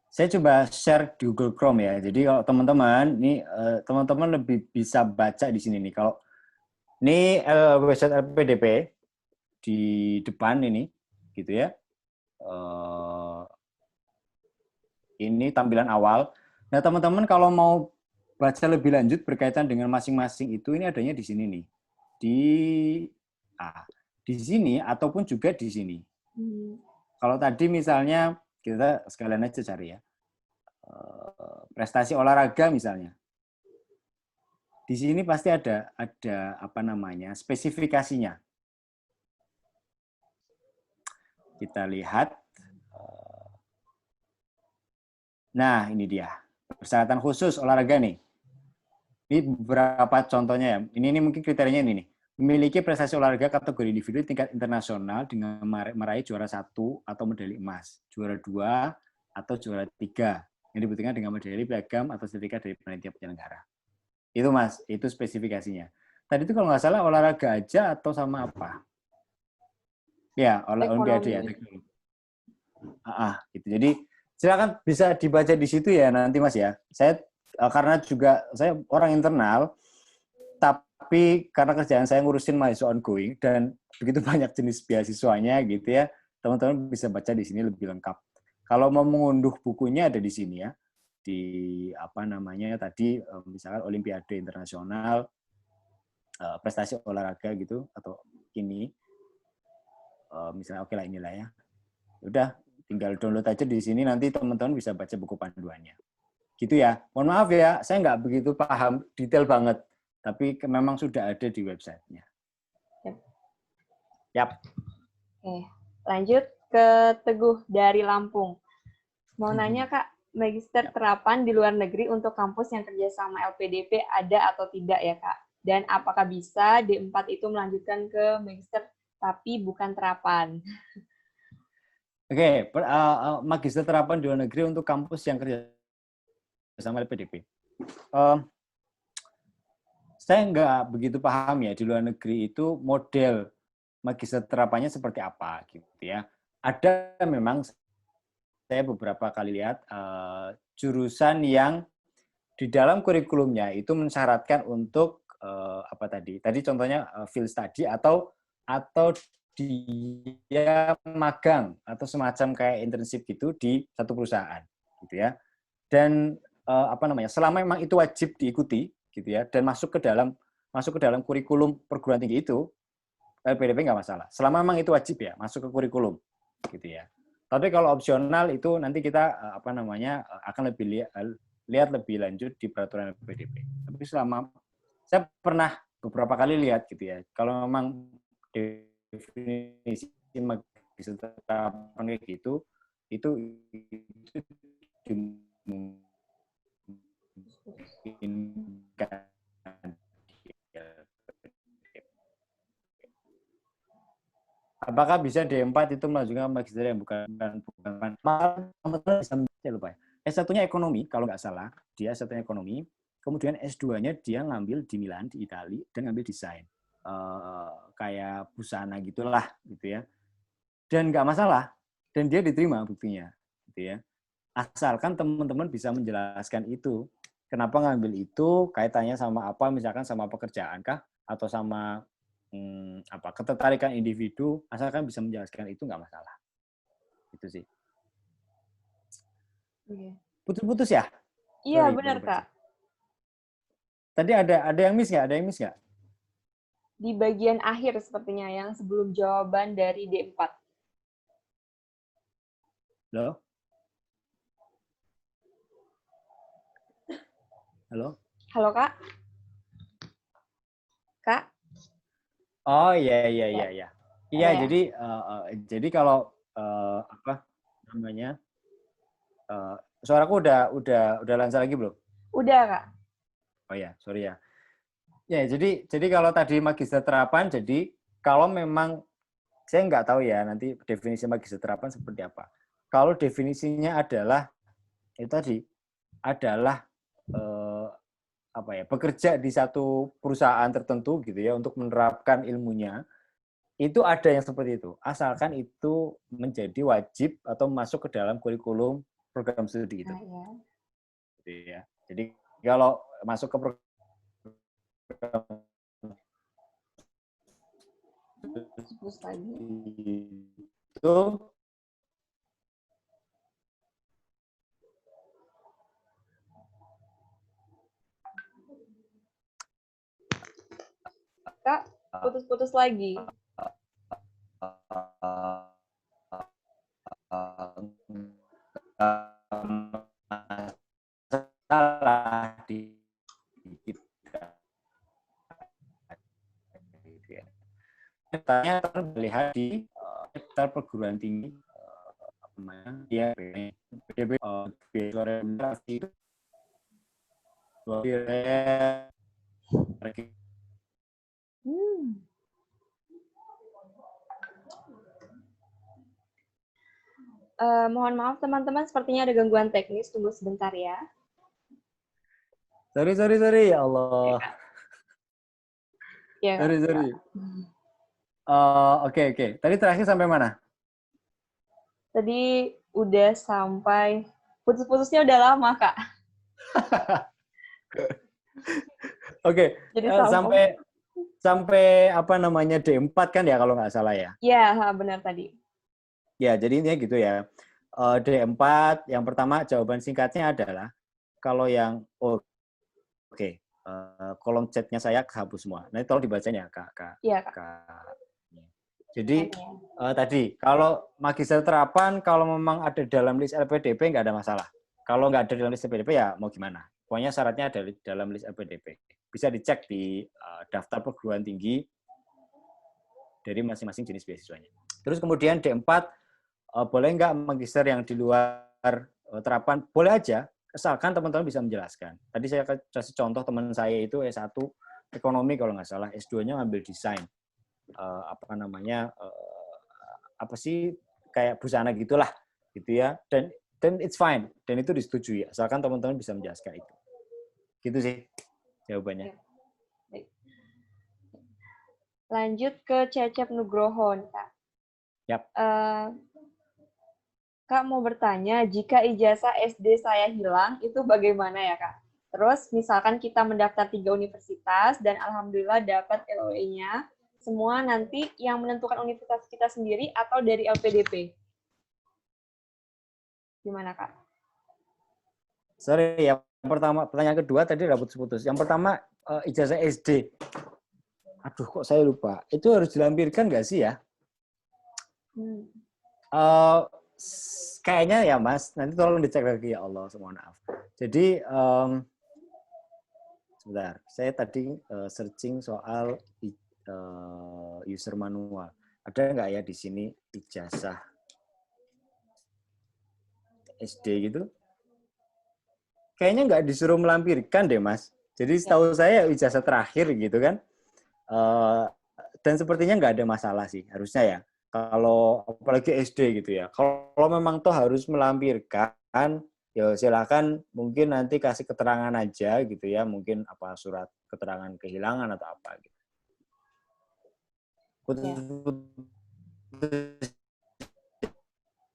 Saya coba share di Google Chrome ya. Jadi kalau teman-teman, teman-teman lebih bisa baca di sini nih. Kalau ini website LPDP di depan ini, gitu ya. Ini tampilan awal. Nah, teman-teman kalau mau baca lebih lanjut berkaitan dengan masing-masing itu, ini adanya di sini nih. Di sini ataupun juga di sini. Kalau tadi misalnya, kita sekalian aja cari ya. Prestasi olahraga misalnya. di sini pasti ada apa namanya spesifikasinya. Kita lihat. Nah, ini dia. Persyaratan khusus olahraga nih. Ini beberapa contohnya ya. Ini mungkin kriterianya ini nih. Memiliki prestasi olahraga kategori individu tingkat internasional dengan meraih juara 1 atau medali emas, juara 2 atau juara 3 yang dibuktikan dengan medali piagam atau sertifikat dari panitia penyelenggara. Itu Mas, itu spesifikasinya. Tadi itu kalau nggak salah olahraga aja atau sama apa? Ya, olimpiade ya. Gitu. Jadi silakan bisa dibaca di situ ya nanti Mas ya. Saya karena juga saya orang internal, tapi karena kerjaan saya ngurusin mahasiswa ongoing dan begitu banyak jenis beasiswanya gitu ya, teman-teman bisa baca di sini lebih lengkap. Kalau mau mengunduh bukunya ada di sini ya, di apa namanya tadi misalkan Olimpiade Internasional, prestasi olahraga gitu atau ini, misalnya oke lah inilah ya. Udah tinggal download aja di sini nanti teman-teman bisa baca buku panduannya. Gitu ya. Mohon maaf ya, saya nggak begitu paham detail banget, tapi memang sudah ada di websitenya. Yap. Oke, lanjut ke Teguh dari Lampung. Mau nanya Kak, magister terapan di luar negeri untuk kampus yang kerjasama LPDP ada atau tidak ya Kak? Dan apakah bisa D4 itu melanjutkan ke magister tapi bukan terapan? Oke, magister terapan di luar negeri untuk kampus yang kerja sama LPDP. Saya nggak begitu paham ya di luar negeri itu model magister terapannya seperti apa gitu ya. Ada memang saya beberapa kali lihat jurusan yang di dalam kurikulumnya itu mensyaratkan untuk apa tadi? Tadi contohnya field study atau dia magang atau semacam kayak internship gitu di satu perusahaan gitu ya. Dan apa namanya? Selama memang itu wajib diikuti gitu ya dan masuk ke dalam kurikulum perguruan tinggi itu, LPDP nggak masalah. Selama memang itu wajib ya masuk ke kurikulum gitu ya. Tapi kalau opsional itu nanti kita apa namanya akan lebih lihat lebih lanjut di peraturan LPDP. Tapi selama saya pernah beberapa kali lihat gitu ya. Kalau memang definisi magister terapan kayak gitu, itu dimungkinkan. Apakah bisa D4 itu melanjutkan magister yang bukan saya lupa ya. S1-nya ekonomi kalau nggak salah, dia S1-nya ekonomi, kemudian S2-nya dia ngambil di Milan di Italia dan ngambil desain. Kayak busana gitulah gitu ya. Dan nggak masalah dan dia diterima buktinya gitu ya. Asalkan teman-teman bisa menjelaskan itu. Kenapa ngambil itu, kaitannya sama apa, misalkan sama pekerjaan kah atau sama apa ketertarikan individu, asalkan bisa menjelaskan itu nggak masalah. Itu sih. Putus-putus ya? Iya, benar Kak. Tadi ada yang miss nggak? Ada yang miss nggak? Di bagian akhir sepertinya yang sebelum jawaban dari D4. Halo? Halo? Halo Kak? Kak? Oh iya. Iya, jadi kalau apa namanya? Suaraku udah lancar lagi belum? Udah Kak. Oh ya, sorry ya. Ya, jadi kalau tadi magister terapan, jadi kalau memang saya nggak tahu ya nanti definisi magister terapan seperti apa. Kalau definisinya adalah itu tadi adalah apa ya bekerja di satu perusahaan tertentu gitu ya untuk menerapkan ilmunya, itu ada yang seperti itu. Asalkan itu menjadi wajib atau masuk ke dalam kurikulum program studi itu. Gitu ya. Jadi kalau masuk ke program itu Kak, putus-putus lagi. Salah di kita. daftarnya terlihat di daftar perguruan tinggi apa namanya ya PDB itu Mohon maaf teman-teman, sepertinya ada gangguan teknis. Tunggu sebentar ya. Sorry, ya Allah. Ya, Sorry. Oke. Tadi terakhir sampai mana? Tadi udah sampai, putus-putusnya udah lama, Kak. Oke, Jadi sampai apa namanya D4 kan ya kalau nggak salah ya? Ya, benar tadi. Ya, jadi intinya gitu ya. D4, yang pertama jawaban singkatnya adalah kalau yang kolom chatnya saya kehapus semua. Nanti tolong dibacanya, Kak. Iya, Kak. Jadi tadi kalau magister terapan kalau memang ada dalam list LPDP nggak ada masalah. Kalau nggak ada dalam list LPDP ya mau gimana? Pokoknya syaratnya ada dalam list LPDP. Bisa dicek di daftar perguruan tinggi dari masing-masing jenis beasiswanya. Terus kemudian D4 boleh nggak magister yang di luar terapan? Boleh aja, asalkan teman-teman bisa menjelaskan. Tadi saya kasih contoh teman saya itu S1 ekonomi kalau nggak salah, S2-nya ngambil desain. Apa sih kayak busana gitulah gitu ya, dan it's fine, dan itu disetujui asalkan teman-teman bisa menjelaskan itu. Gitu sih jawabannya. Baik. Lanjut ke Cecep Nugroho, Kak. Yap. Kak mau bertanya, jika ijazah SD saya hilang, itu bagaimana ya, Kak? Terus, misalkan kita mendaftar 3 universitas, dan alhamdulillah dapat LOE-nya, semua nanti yang menentukan universitas kita sendiri atau dari LPDP? Gimana, Kak? Sorry, yang pertama, pertanyaan kedua tadi udah putus-putus. Yang pertama, ijazah SD. Aduh, kok saya lupa. Itu harus dilampirkan nggak sih ya? Kayaknya ya Mas, nanti tolong dicek lagi ya Allah, mohon maaf. Jadi sebentar, saya tadi searching soal user manual. Ada nggak ya di sini ijazah SD gitu? Kayaknya nggak disuruh melampirkan deh Mas. Jadi setahu saya ijazah terakhir gitu kan. Dan sepertinya nggak ada masalah sih harusnya ya. Kalau apalagi SD gitu ya. Kalau memang toh harus melampirkan, ya silakan mungkin nanti kasih keterangan aja gitu ya, mungkin apa surat keterangan kehilangan atau apa gitu.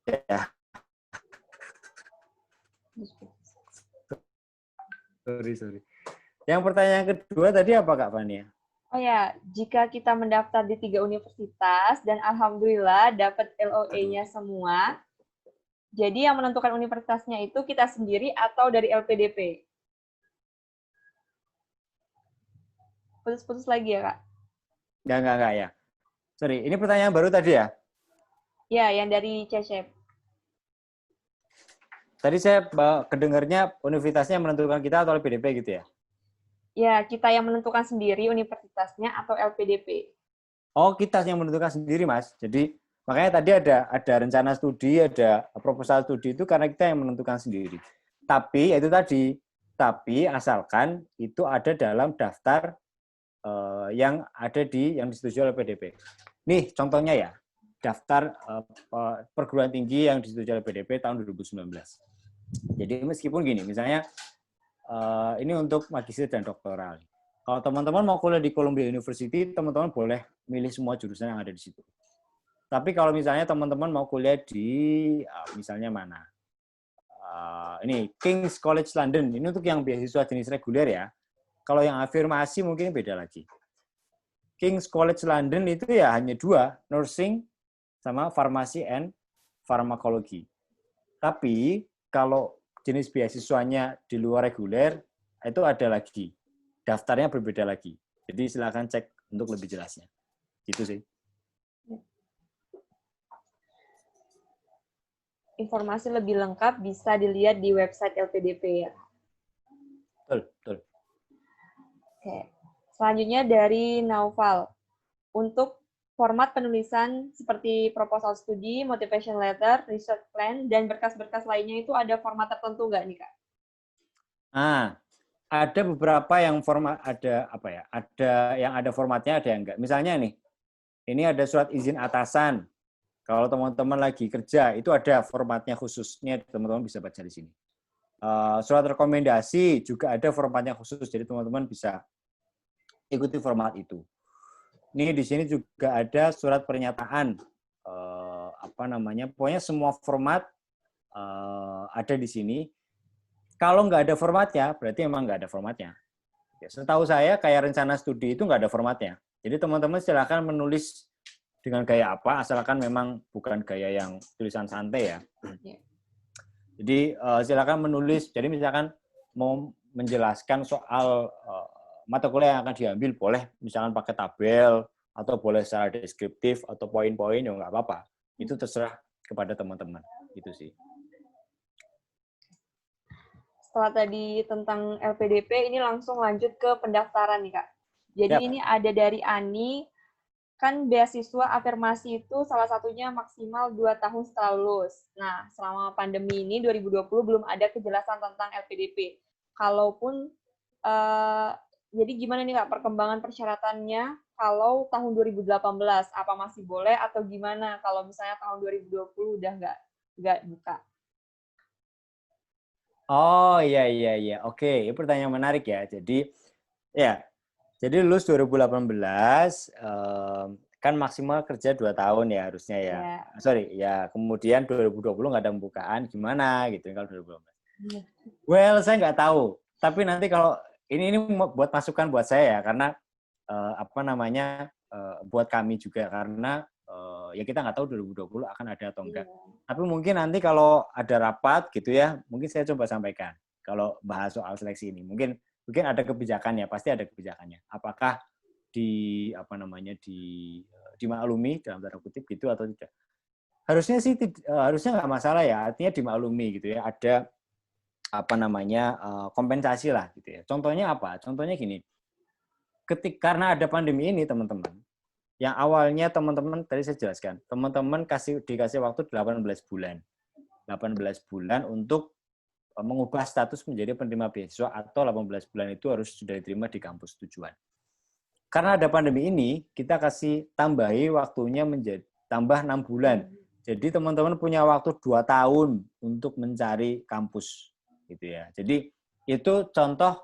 Ya. Sorry. Yang pertanyaan kedua tadi apa Kak Fania? Oh ya, jika kita mendaftar di 3 universitas dan alhamdulillah dapat LOE-nya semua, jadi yang menentukan universitasnya itu kita sendiri atau dari LPDP? Putus-putus lagi ya, Kak? Enggak ya. Sorry, ini pertanyaan baru tadi ya? Ya, yang dari Cecep. Tadi saya kedengarnya universitasnya menentukan kita atau LPDP gitu ya? Ya, kita yang menentukan sendiri universitasnya atau LPDP. Oh, kita yang menentukan sendiri, Mas. Jadi, makanya tadi ada rencana studi, ada proposal studi itu karena kita yang menentukan sendiri. Tapi, itu tadi, tapi asalkan itu ada dalam daftar yang ada yang disetujui oleh PDP. Nih, contohnya ya, daftar perguruan tinggi yang disetujui oleh PDP tahun 2019. Jadi, meskipun gini, misalnya, ini untuk magister dan doktoral. Kalau teman-teman mau kuliah di Columbia University, teman-teman boleh milih semua jurusan yang ada di situ. Tapi kalau misalnya teman-teman mau kuliah di, misalnya mana? Ini, King's College London. Ini untuk yang beasiswa jenis reguler ya. Kalau yang afirmasi mungkin beda lagi. King's College London itu ya hanya 2, nursing sama pharmacy and pharmacology. Tapi kalau jenis beasiswanya di luar reguler, itu ada lagi. Daftarnya berbeda lagi. Jadi silakan cek untuk lebih jelasnya. Gitu sih. Informasi lebih lengkap bisa dilihat di website LPDP ya. Betul. Oke. Selanjutnya dari Naufal. Untuk format penulisan seperti proposal studi, motivation letter, research plan, dan berkas-berkas lainnya itu ada format tertentu nggak nih, Kak? Ada beberapa yang format ada apa ya? Ada yang ada formatnya, ada yang enggak. Misalnya nih, ini ada surat izin atasan. Kalau teman-teman lagi kerja, itu ada formatnya khususnya, teman-teman bisa baca di sini. Surat rekomendasi juga ada formatnya khusus, jadi teman-teman bisa ikuti format itu. Ini di sini juga ada surat pernyataan, pokoknya semua format ada di sini. Kalau nggak ada formatnya, berarti memang nggak ada formatnya. Setahu saya, kayak rencana studi itu nggak ada formatnya. Jadi teman-teman silakan menulis dengan gaya apa, asalkan memang bukan gaya yang tulisan santai ya. Jadi silakan menulis. Jadi misalkan mau menjelaskan soal mata kuliah yang akan diambil, boleh misalkan pakai tabel, atau boleh secara deskriptif, atau poin-poin, ya nggak apa-apa. Itu terserah kepada teman-teman. Gitu sih. Setelah tadi tentang LPDP, ini langsung lanjut ke pendaftaran nih, Kak. Jadi ini ada dari Ani, kan beasiswa afirmasi itu salah satunya maksimal 2 tahun setelah lulus. Nah, selama pandemi ini 2020 belum ada kejelasan tentang LPDP. Kalaupun, jadi gimana nih Kak perkembangan persyaratannya kalau tahun 2018? Apa masih boleh atau gimana kalau misalnya tahun 2020 udah nggak buka? Oh iya. Oke, ini pertanyaan menarik ya. Jadi lulus 2018 kan maksimal kerja 2 tahun ya harusnya ya. Sorry, ya kemudian 2020 nggak ada pembukaan, gimana gitu kalau 2018. Well, saya nggak tahu. Tapi nanti kalau ini buat masukan buat saya ya, karena buat kami juga, karena ya kita nggak tahu 2020 akan ada atau enggak. Tapi mungkin nanti kalau ada rapat gitu ya, mungkin saya coba sampaikan kalau bahas soal seleksi ini. Mungkin ada kebijakannya, pasti ada kebijakannya. Apakah dimaklumi dalam tanda kutip gitu atau tidak? Harusnya sih harusnya nggak masalah ya, artinya dimaklumi gitu ya. Ada kompensasi lah gitu ya. Contohnya apa? Contohnya gini. Karena ada pandemi ini, teman-teman, yang awalnya teman-teman tadi saya jelaskan, teman-teman dikasih waktu 18 bulan. 18 bulan untuk mengubah status menjadi penerima beasiswa, atau 18 bulan itu harus sudah diterima di kampus tujuan. Karena ada pandemi ini, kita kasih tambahi waktunya menjadi tambah 6 bulan. Jadi teman-teman punya waktu 2 tahun untuk mencari kampus gitu ya. Jadi itu contoh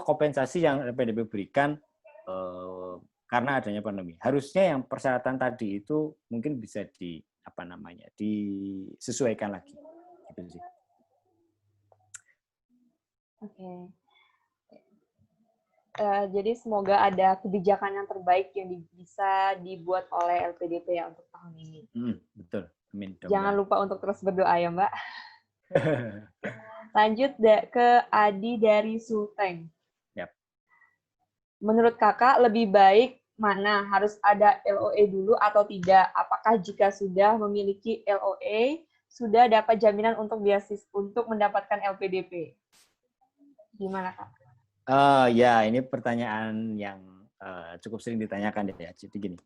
kompensasi yang LPDP berikan karena adanya pandemi. Harusnya yang persyaratan tadi itu mungkin bisa disesuaikan lagi. Gitu sih. Oke. Jadi semoga ada kebijakan yang terbaik yang bisa dibuat oleh LPDP ya untuk tahun ini. Betul. Amin. Jangan lupa untuk terus berdoa ya, Mbak. Lanjut ke Adi dari Sulteng. Yep. Menurut Kakak lebih baik mana? Harus ada LOE dulu atau tidak? Apakah jika sudah memiliki LOE, sudah dapat jaminan untuk beasiswa untuk mendapatkan LPDP? Gimana, Kak? Ya, ini pertanyaan yang cukup sering ditanyakan ya. Jadi gini,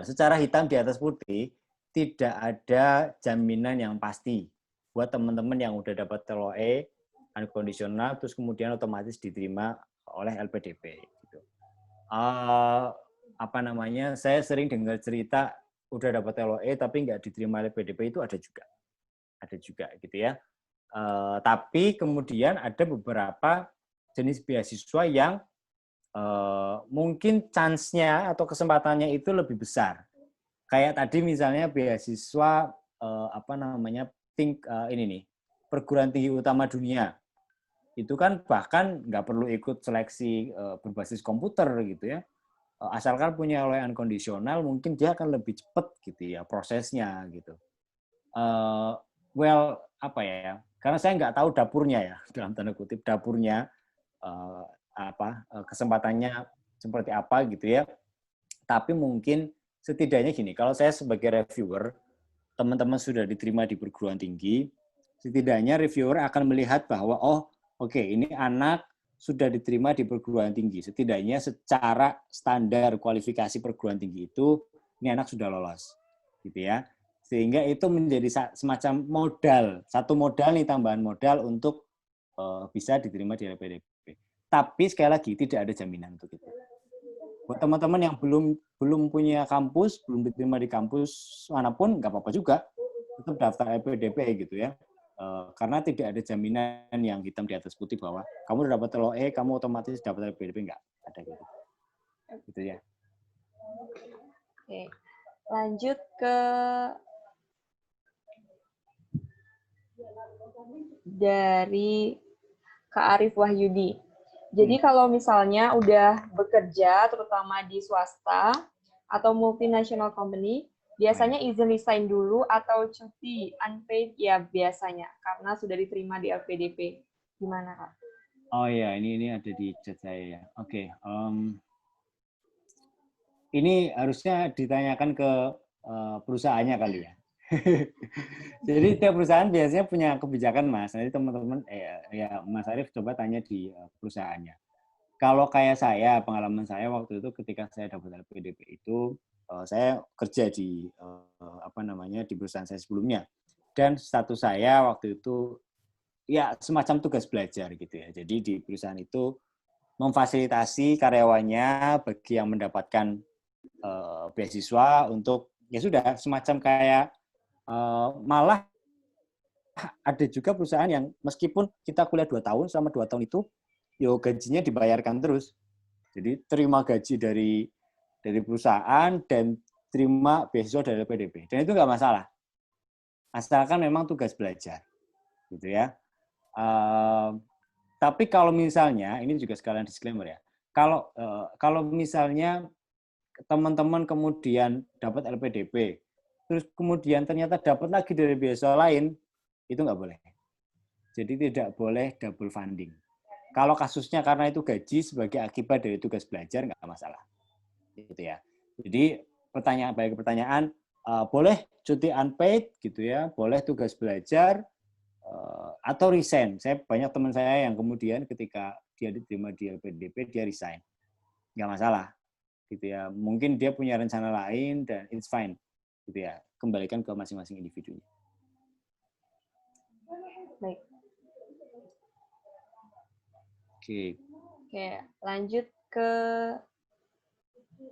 secara hitam di atas putih, tidak ada jaminan yang pasti buat teman-teman yang udah dapat LOE unconditional, terus kemudian otomatis diterima oleh LPDP. Gitu. Saya sering dengar cerita udah dapat LOE tapi nggak diterima LPDP, itu ada juga gitu ya. Tapi kemudian ada beberapa jenis beasiswa yang mungkin chance-nya atau kesempatannya itu lebih besar. Kayak tadi misalnya beasiswa perguruan tinggi utama dunia. Itu kan bahkan nggak perlu ikut seleksi berbasis komputer gitu ya. Asalkan punya LOE unconditional, mungkin dia akan lebih cepat gitu ya prosesnya gitu. Karena saya nggak tahu dapurnya ya, dalam tanda kutip dapurnya kesempatannya seperti apa gitu ya. Tapi mungkin setidaknya gini, kalau saya sebagai reviewer, teman-teman sudah diterima di perguruan tinggi, setidaknya reviewer akan melihat bahwa oke, ini anak sudah diterima di perguruan tinggi. Setidaknya secara standar kualifikasi perguruan tinggi itu, ini anak sudah lolos. Gitu ya. Sehingga itu menjadi semacam modal, satu modal nih, tambahan modal untuk bisa diterima di LPDP. Tapi sekali lagi tidak ada jaminan untuk itu. Buat teman-teman yang belum punya kampus, belum diterima di kampus manapun, nggak apa-apa juga, tetap daftar LPDP gitu ya. Karena tidak ada jaminan yang hitam di atas putih bahwa kamu udah dapat LOE, kamu otomatis dapat LPDP, nggak ada gitu. Gitu ya. Oke. Lanjut ke dari Kak Arif Wahyudi. Jadi kalau misalnya udah bekerja, terutama di swasta atau multinational company, biasanya izin resign dulu atau cuti unpaid ya biasanya, karena sudah diterima di LPDP. Gimana, Kak? Oh ya, ini ada di chat saya ya. Oke. Ini harusnya ditanyakan ke perusahaannya kali ya. Jadi tiap perusahaan biasanya punya kebijakan, Mas. Nanti teman-teman, ya Mas Arif coba tanya di perusahaannya. Kalau kayak saya, pengalaman saya waktu itu ketika saya dapat LPDP itu, saya kerja di di perusahaan saya sebelumnya, dan status saya waktu itu ya semacam tugas belajar gitu ya. Jadi di perusahaan itu memfasilitasi karyawannya bagi yang mendapatkan beasiswa untuk ya sudah semacam kayak malah ada juga perusahaan yang meskipun kita kuliah 2 tahun, selama 2 tahun itu yo gajinya dibayarkan terus. Jadi terima gaji dari perusahaan dan terima beasiswa dari LPDP. Dan itu nggak masalah. Asalkan memang tugas belajar. Gitu ya. Tapi kalau misalnya, ini juga sekalian disclaimer ya, kalau misalnya teman-teman kemudian dapat LPDP, terus kemudian ternyata dapat lagi dari beasiswa lain, itu nggak boleh. Jadi tidak boleh double funding. Kalau kasusnya karena itu gaji sebagai akibat dari tugas belajar, nggak masalah. Gitu ya. Jadi pertanyaan, boleh cuti unpaid gitu ya, boleh tugas belajar, atau resign. Banyak teman saya yang kemudian ketika dia diterima di LPDP, dia resign. Nggak masalah. Gitu ya. Mungkin dia punya rencana lain dan it's fine. Gitu ya. Kembalikan ke masing-masing individunya. Baik. Oke. Oke, lanjut ke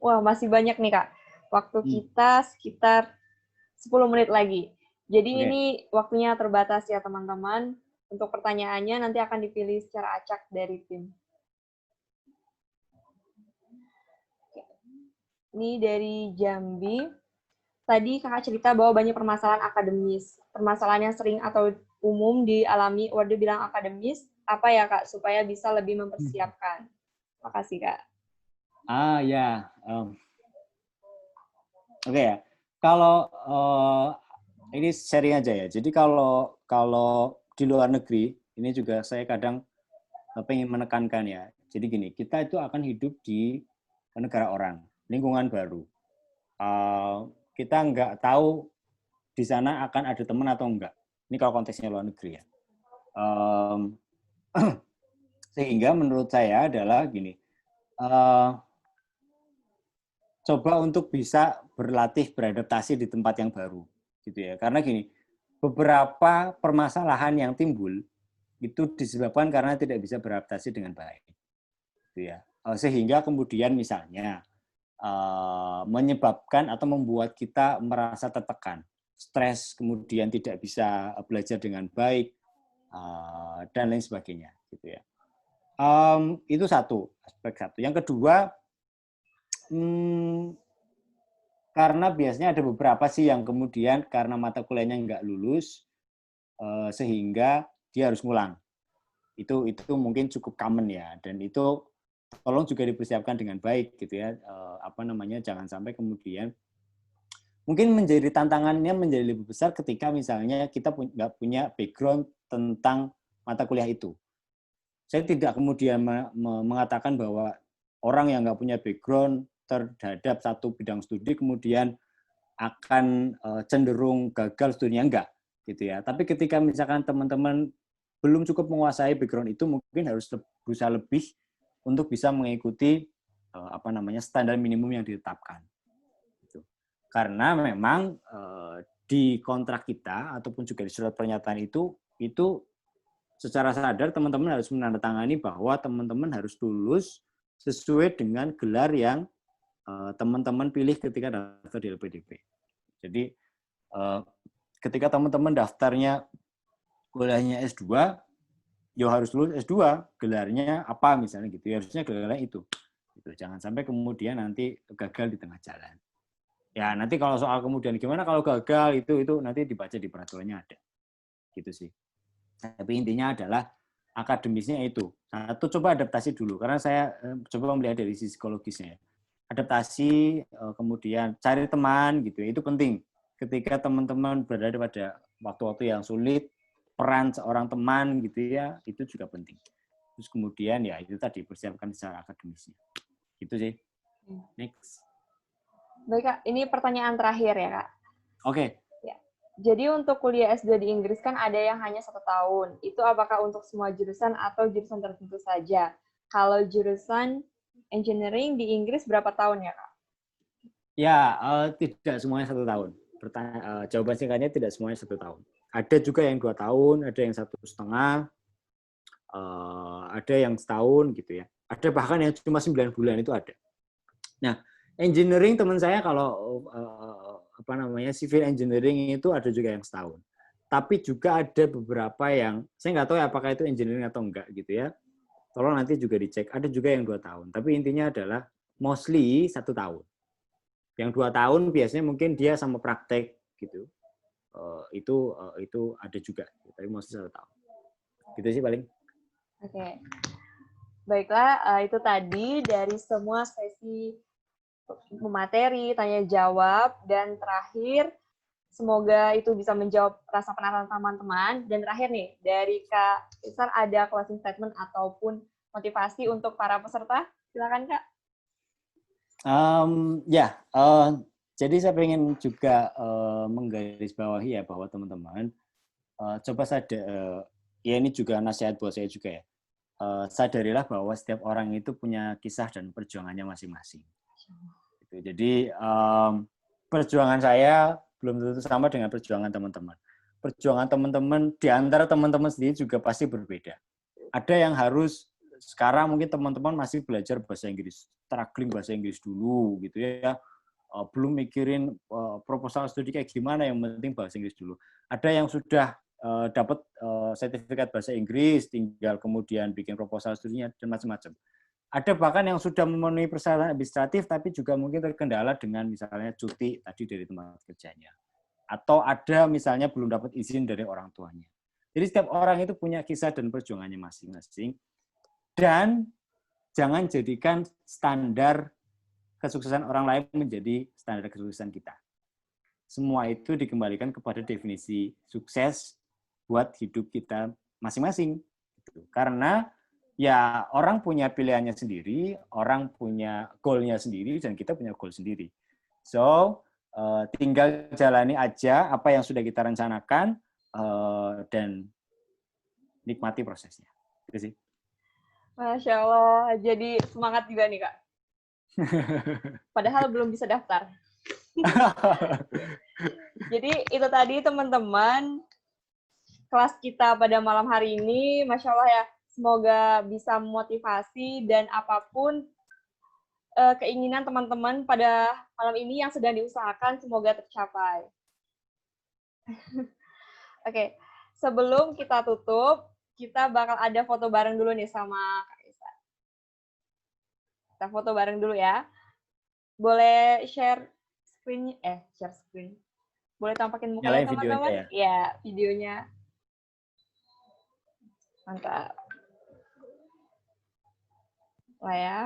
wah, masih banyak nih, Kak. Waktu kita sekitar 10 menit lagi. Jadi ini waktunya terbatas ya, teman-teman. Untuk pertanyaannya nanti akan dipilih secara acak dari tim. Ini dari Jambi. Tadi Kakak cerita bahwa banyak permasalahan akademis. Permasalahan yang sering atau umum dialami, Wardah bilang akademis, apa ya, Kak, supaya bisa lebih mempersiapkan? Makasih, Kak. Ya. Oke ya. Kalau ini sharing aja ya. Jadi kalau di luar negeri, ini juga saya kadang pengen menekankan ya. Jadi gini, kita itu akan hidup di negara orang, lingkungan baru. Kita nggak tahu di sana akan ada teman atau enggak. Ini kalau konteksnya luar negeri ya. Sehingga menurut saya adalah gini, coba untuk bisa berlatih beradaptasi di tempat yang baru, gitu ya. Karena gini, beberapa permasalahan yang timbul itu disebabkan karena tidak bisa beradaptasi dengan baik, gitu ya. Sehingga kemudian misalnya menyebabkan atau membuat kita merasa tertekan, stres, kemudian tidak bisa belajar dengan baik dan lain sebagainya, gitu ya. Itu aspek satu. Yang kedua, karena biasanya ada beberapa sih yang kemudian karena mata kuliahnya nggak lulus, sehingga dia harus ngulang. Itu mungkin cukup common ya, dan itu tolong juga dipersiapkan dengan baik gitu ya. Jangan sampai kemudian mungkin menjadi tantangannya menjadi lebih besar ketika misalnya kita nggak punya background tentang mata kuliah itu. Saya tidak kemudian mengatakan bahwa orang yang nggak punya background terhadap satu bidang studi kemudian akan cenderung gagal studinya, enggak gitu ya. Tapi ketika misalkan teman-teman belum cukup menguasai background itu, mungkin harus berusaha lebih untuk bisa mengikuti standar minimum yang ditetapkan. Gitu. Karena memang di kontrak kita ataupun juga di surat pernyataan itu secara sadar teman-teman harus menandatangani bahwa teman-teman harus lulus sesuai dengan gelar yang teman-teman pilih ketika daftar di LPDP. Jadi ketika teman-teman daftarnya kuliahnya S2, ya harus lulus S2, gelarnya apa misalnya gitu. Ya harusnya gelarnya itu. Gitu. Jangan sampai kemudian nanti gagal di tengah jalan. Ya nanti kalau soal kemudian gimana kalau gagal itu nanti dibaca di peraturannya ada. Gitu sih. Tapi intinya adalah akademisnya itu. Satu, coba adaptasi dulu. Karena saya coba melihat dari sisi psikologisnya. Adaptasi, kemudian cari teman gitu. Itu penting. Ketika teman-teman berada pada waktu-waktu yang sulit, peran seorang teman gitu ya, itu juga penting. Terus kemudian ya itu tadi persiapkan secara akademisnya. Gitu sih. Next. Baik Kak, ini pertanyaan terakhir ya Kak. Oke. Ya. Jadi untuk kuliah S2 di Inggris kan ada yang hanya 1 tahun. Itu apakah untuk semua jurusan atau jurusan tertentu saja? Kalau jurusan engineering di Inggris berapa tahun ya Kak? Ya, tidak semuanya 1 tahun. Jawaban singkatnya tidak semuanya 1 tahun. Ada juga yang 2 tahun, ada yang 1,5, ada yang setahun gitu ya. Ada bahkan yang cuma 9 bulan itu ada. Nah, engineering teman saya kalau civil engineering itu ada juga yang setahun. Tapi juga ada beberapa yang saya nggak tahu ya apakah itu engineering atau enggak gitu ya. Tolong nanti juga dicek. Ada juga yang 2 tahun. Tapi intinya adalah mostly 1 tahun. Yang 2 tahun biasanya mungkin dia sama praktek gitu. Itu ada juga. Tapi mostly 1 tahun. Gitu sih paling. Oke. Baiklah, itu tadi dari semua sesi materi, tanya jawab, dan terakhir semoga itu bisa menjawab rasa penasaran teman-teman. Dan terakhir nih, dari Kak Isar ada closing statement ataupun motivasi untuk para peserta? Silakan Kak. Jadi saya ingin juga menggarisbawahi ya bahwa teman-teman coba sadar, ya ini juga nasihat buat saya juga ya. Sadarilah bahwa setiap orang itu punya kisah dan perjuangannya masing-masing. Jadi perjuangan saya belum tentu sama dengan perjuangan teman-teman. Perjuangan teman-teman di antara teman-teman sendiri juga pasti berbeda. Ada yang harus sekarang mungkin teman-teman masih belajar bahasa Inggris, struggling bahasa Inggris dulu gitu ya. Belum mikirin proposal studi kayak gimana, yang penting bahasa Inggris dulu. Ada yang sudah dapat sertifikat bahasa Inggris, tinggal kemudian bikin proposal studinya dan macam-macam. Ada bahkan yang sudah memenuhi persyaratan administratif, tapi juga mungkin terkendala dengan misalnya cuti tadi dari tempat kerjanya. Atau ada misalnya belum dapat izin dari orang tuanya. Jadi setiap orang itu punya kisah dan perjuangannya masing-masing. Dan jangan jadikan standar kesuksesan orang lain menjadi standar kesuksesan kita. Semua itu dikembalikan kepada definisi sukses buat hidup kita masing-masing. Karena ya orang punya pilihannya sendiri, orang punya goal-nya sendiri, dan kita punya goal sendiri. So, tinggal jalani aja apa yang sudah kita rencanakan dan nikmati prosesnya. Itu sih. Masya Allah, jadi semangat juga nih Kak. Padahal belum bisa daftar. Jadi itu tadi teman-teman kelas kita pada malam hari ini. Masya Allah ya, semoga bisa memotivasi dan apapun keinginan teman-teman pada malam ini yang sedang diusahakan, semoga tercapai. Oke, sebelum kita tutup, kita bakal ada foto bareng dulu nih sama Kak Isa. Kita foto bareng dulu ya. Boleh share screen? Share screen. Boleh tampakin mukanya teman-teman? Ya, videonya. Mantap. Lah ya.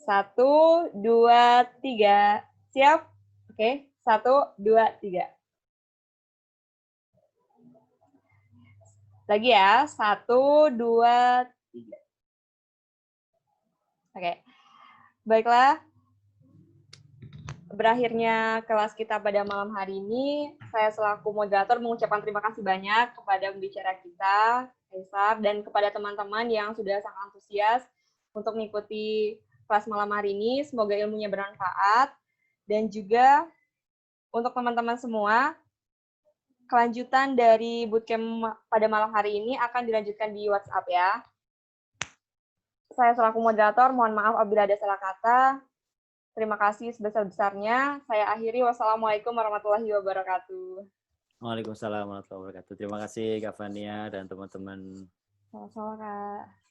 1, 2, 3. Siap? Oke, 1, 2, 3. Lagi ya, 1, 2, 3. Oke, baiklah. berakhirnya kelas kita pada malam hari ini, saya selaku moderator mengucapkan terima kasih banyak kepada pembicara kita, Kaisar, dan kepada teman-teman yang sudah sangat antusias untuk mengikuti kelas malam hari ini. Semoga ilmunya bermanfaat. Dan juga untuk teman-teman semua, kelanjutan dari bootcamp pada malam hari ini akan dilanjutkan di WhatsApp ya. Saya selaku moderator, mohon maaf apabila ada salah kata. Terima kasih sebesar-besarnya. Saya akhiri. Wassalamualaikum warahmatullahi wabarakatuh. Waalaikumsalam warahmatullahi wabarakatuh. Terima kasih Kak Fania dan teman-teman. Sama-sama, Kak.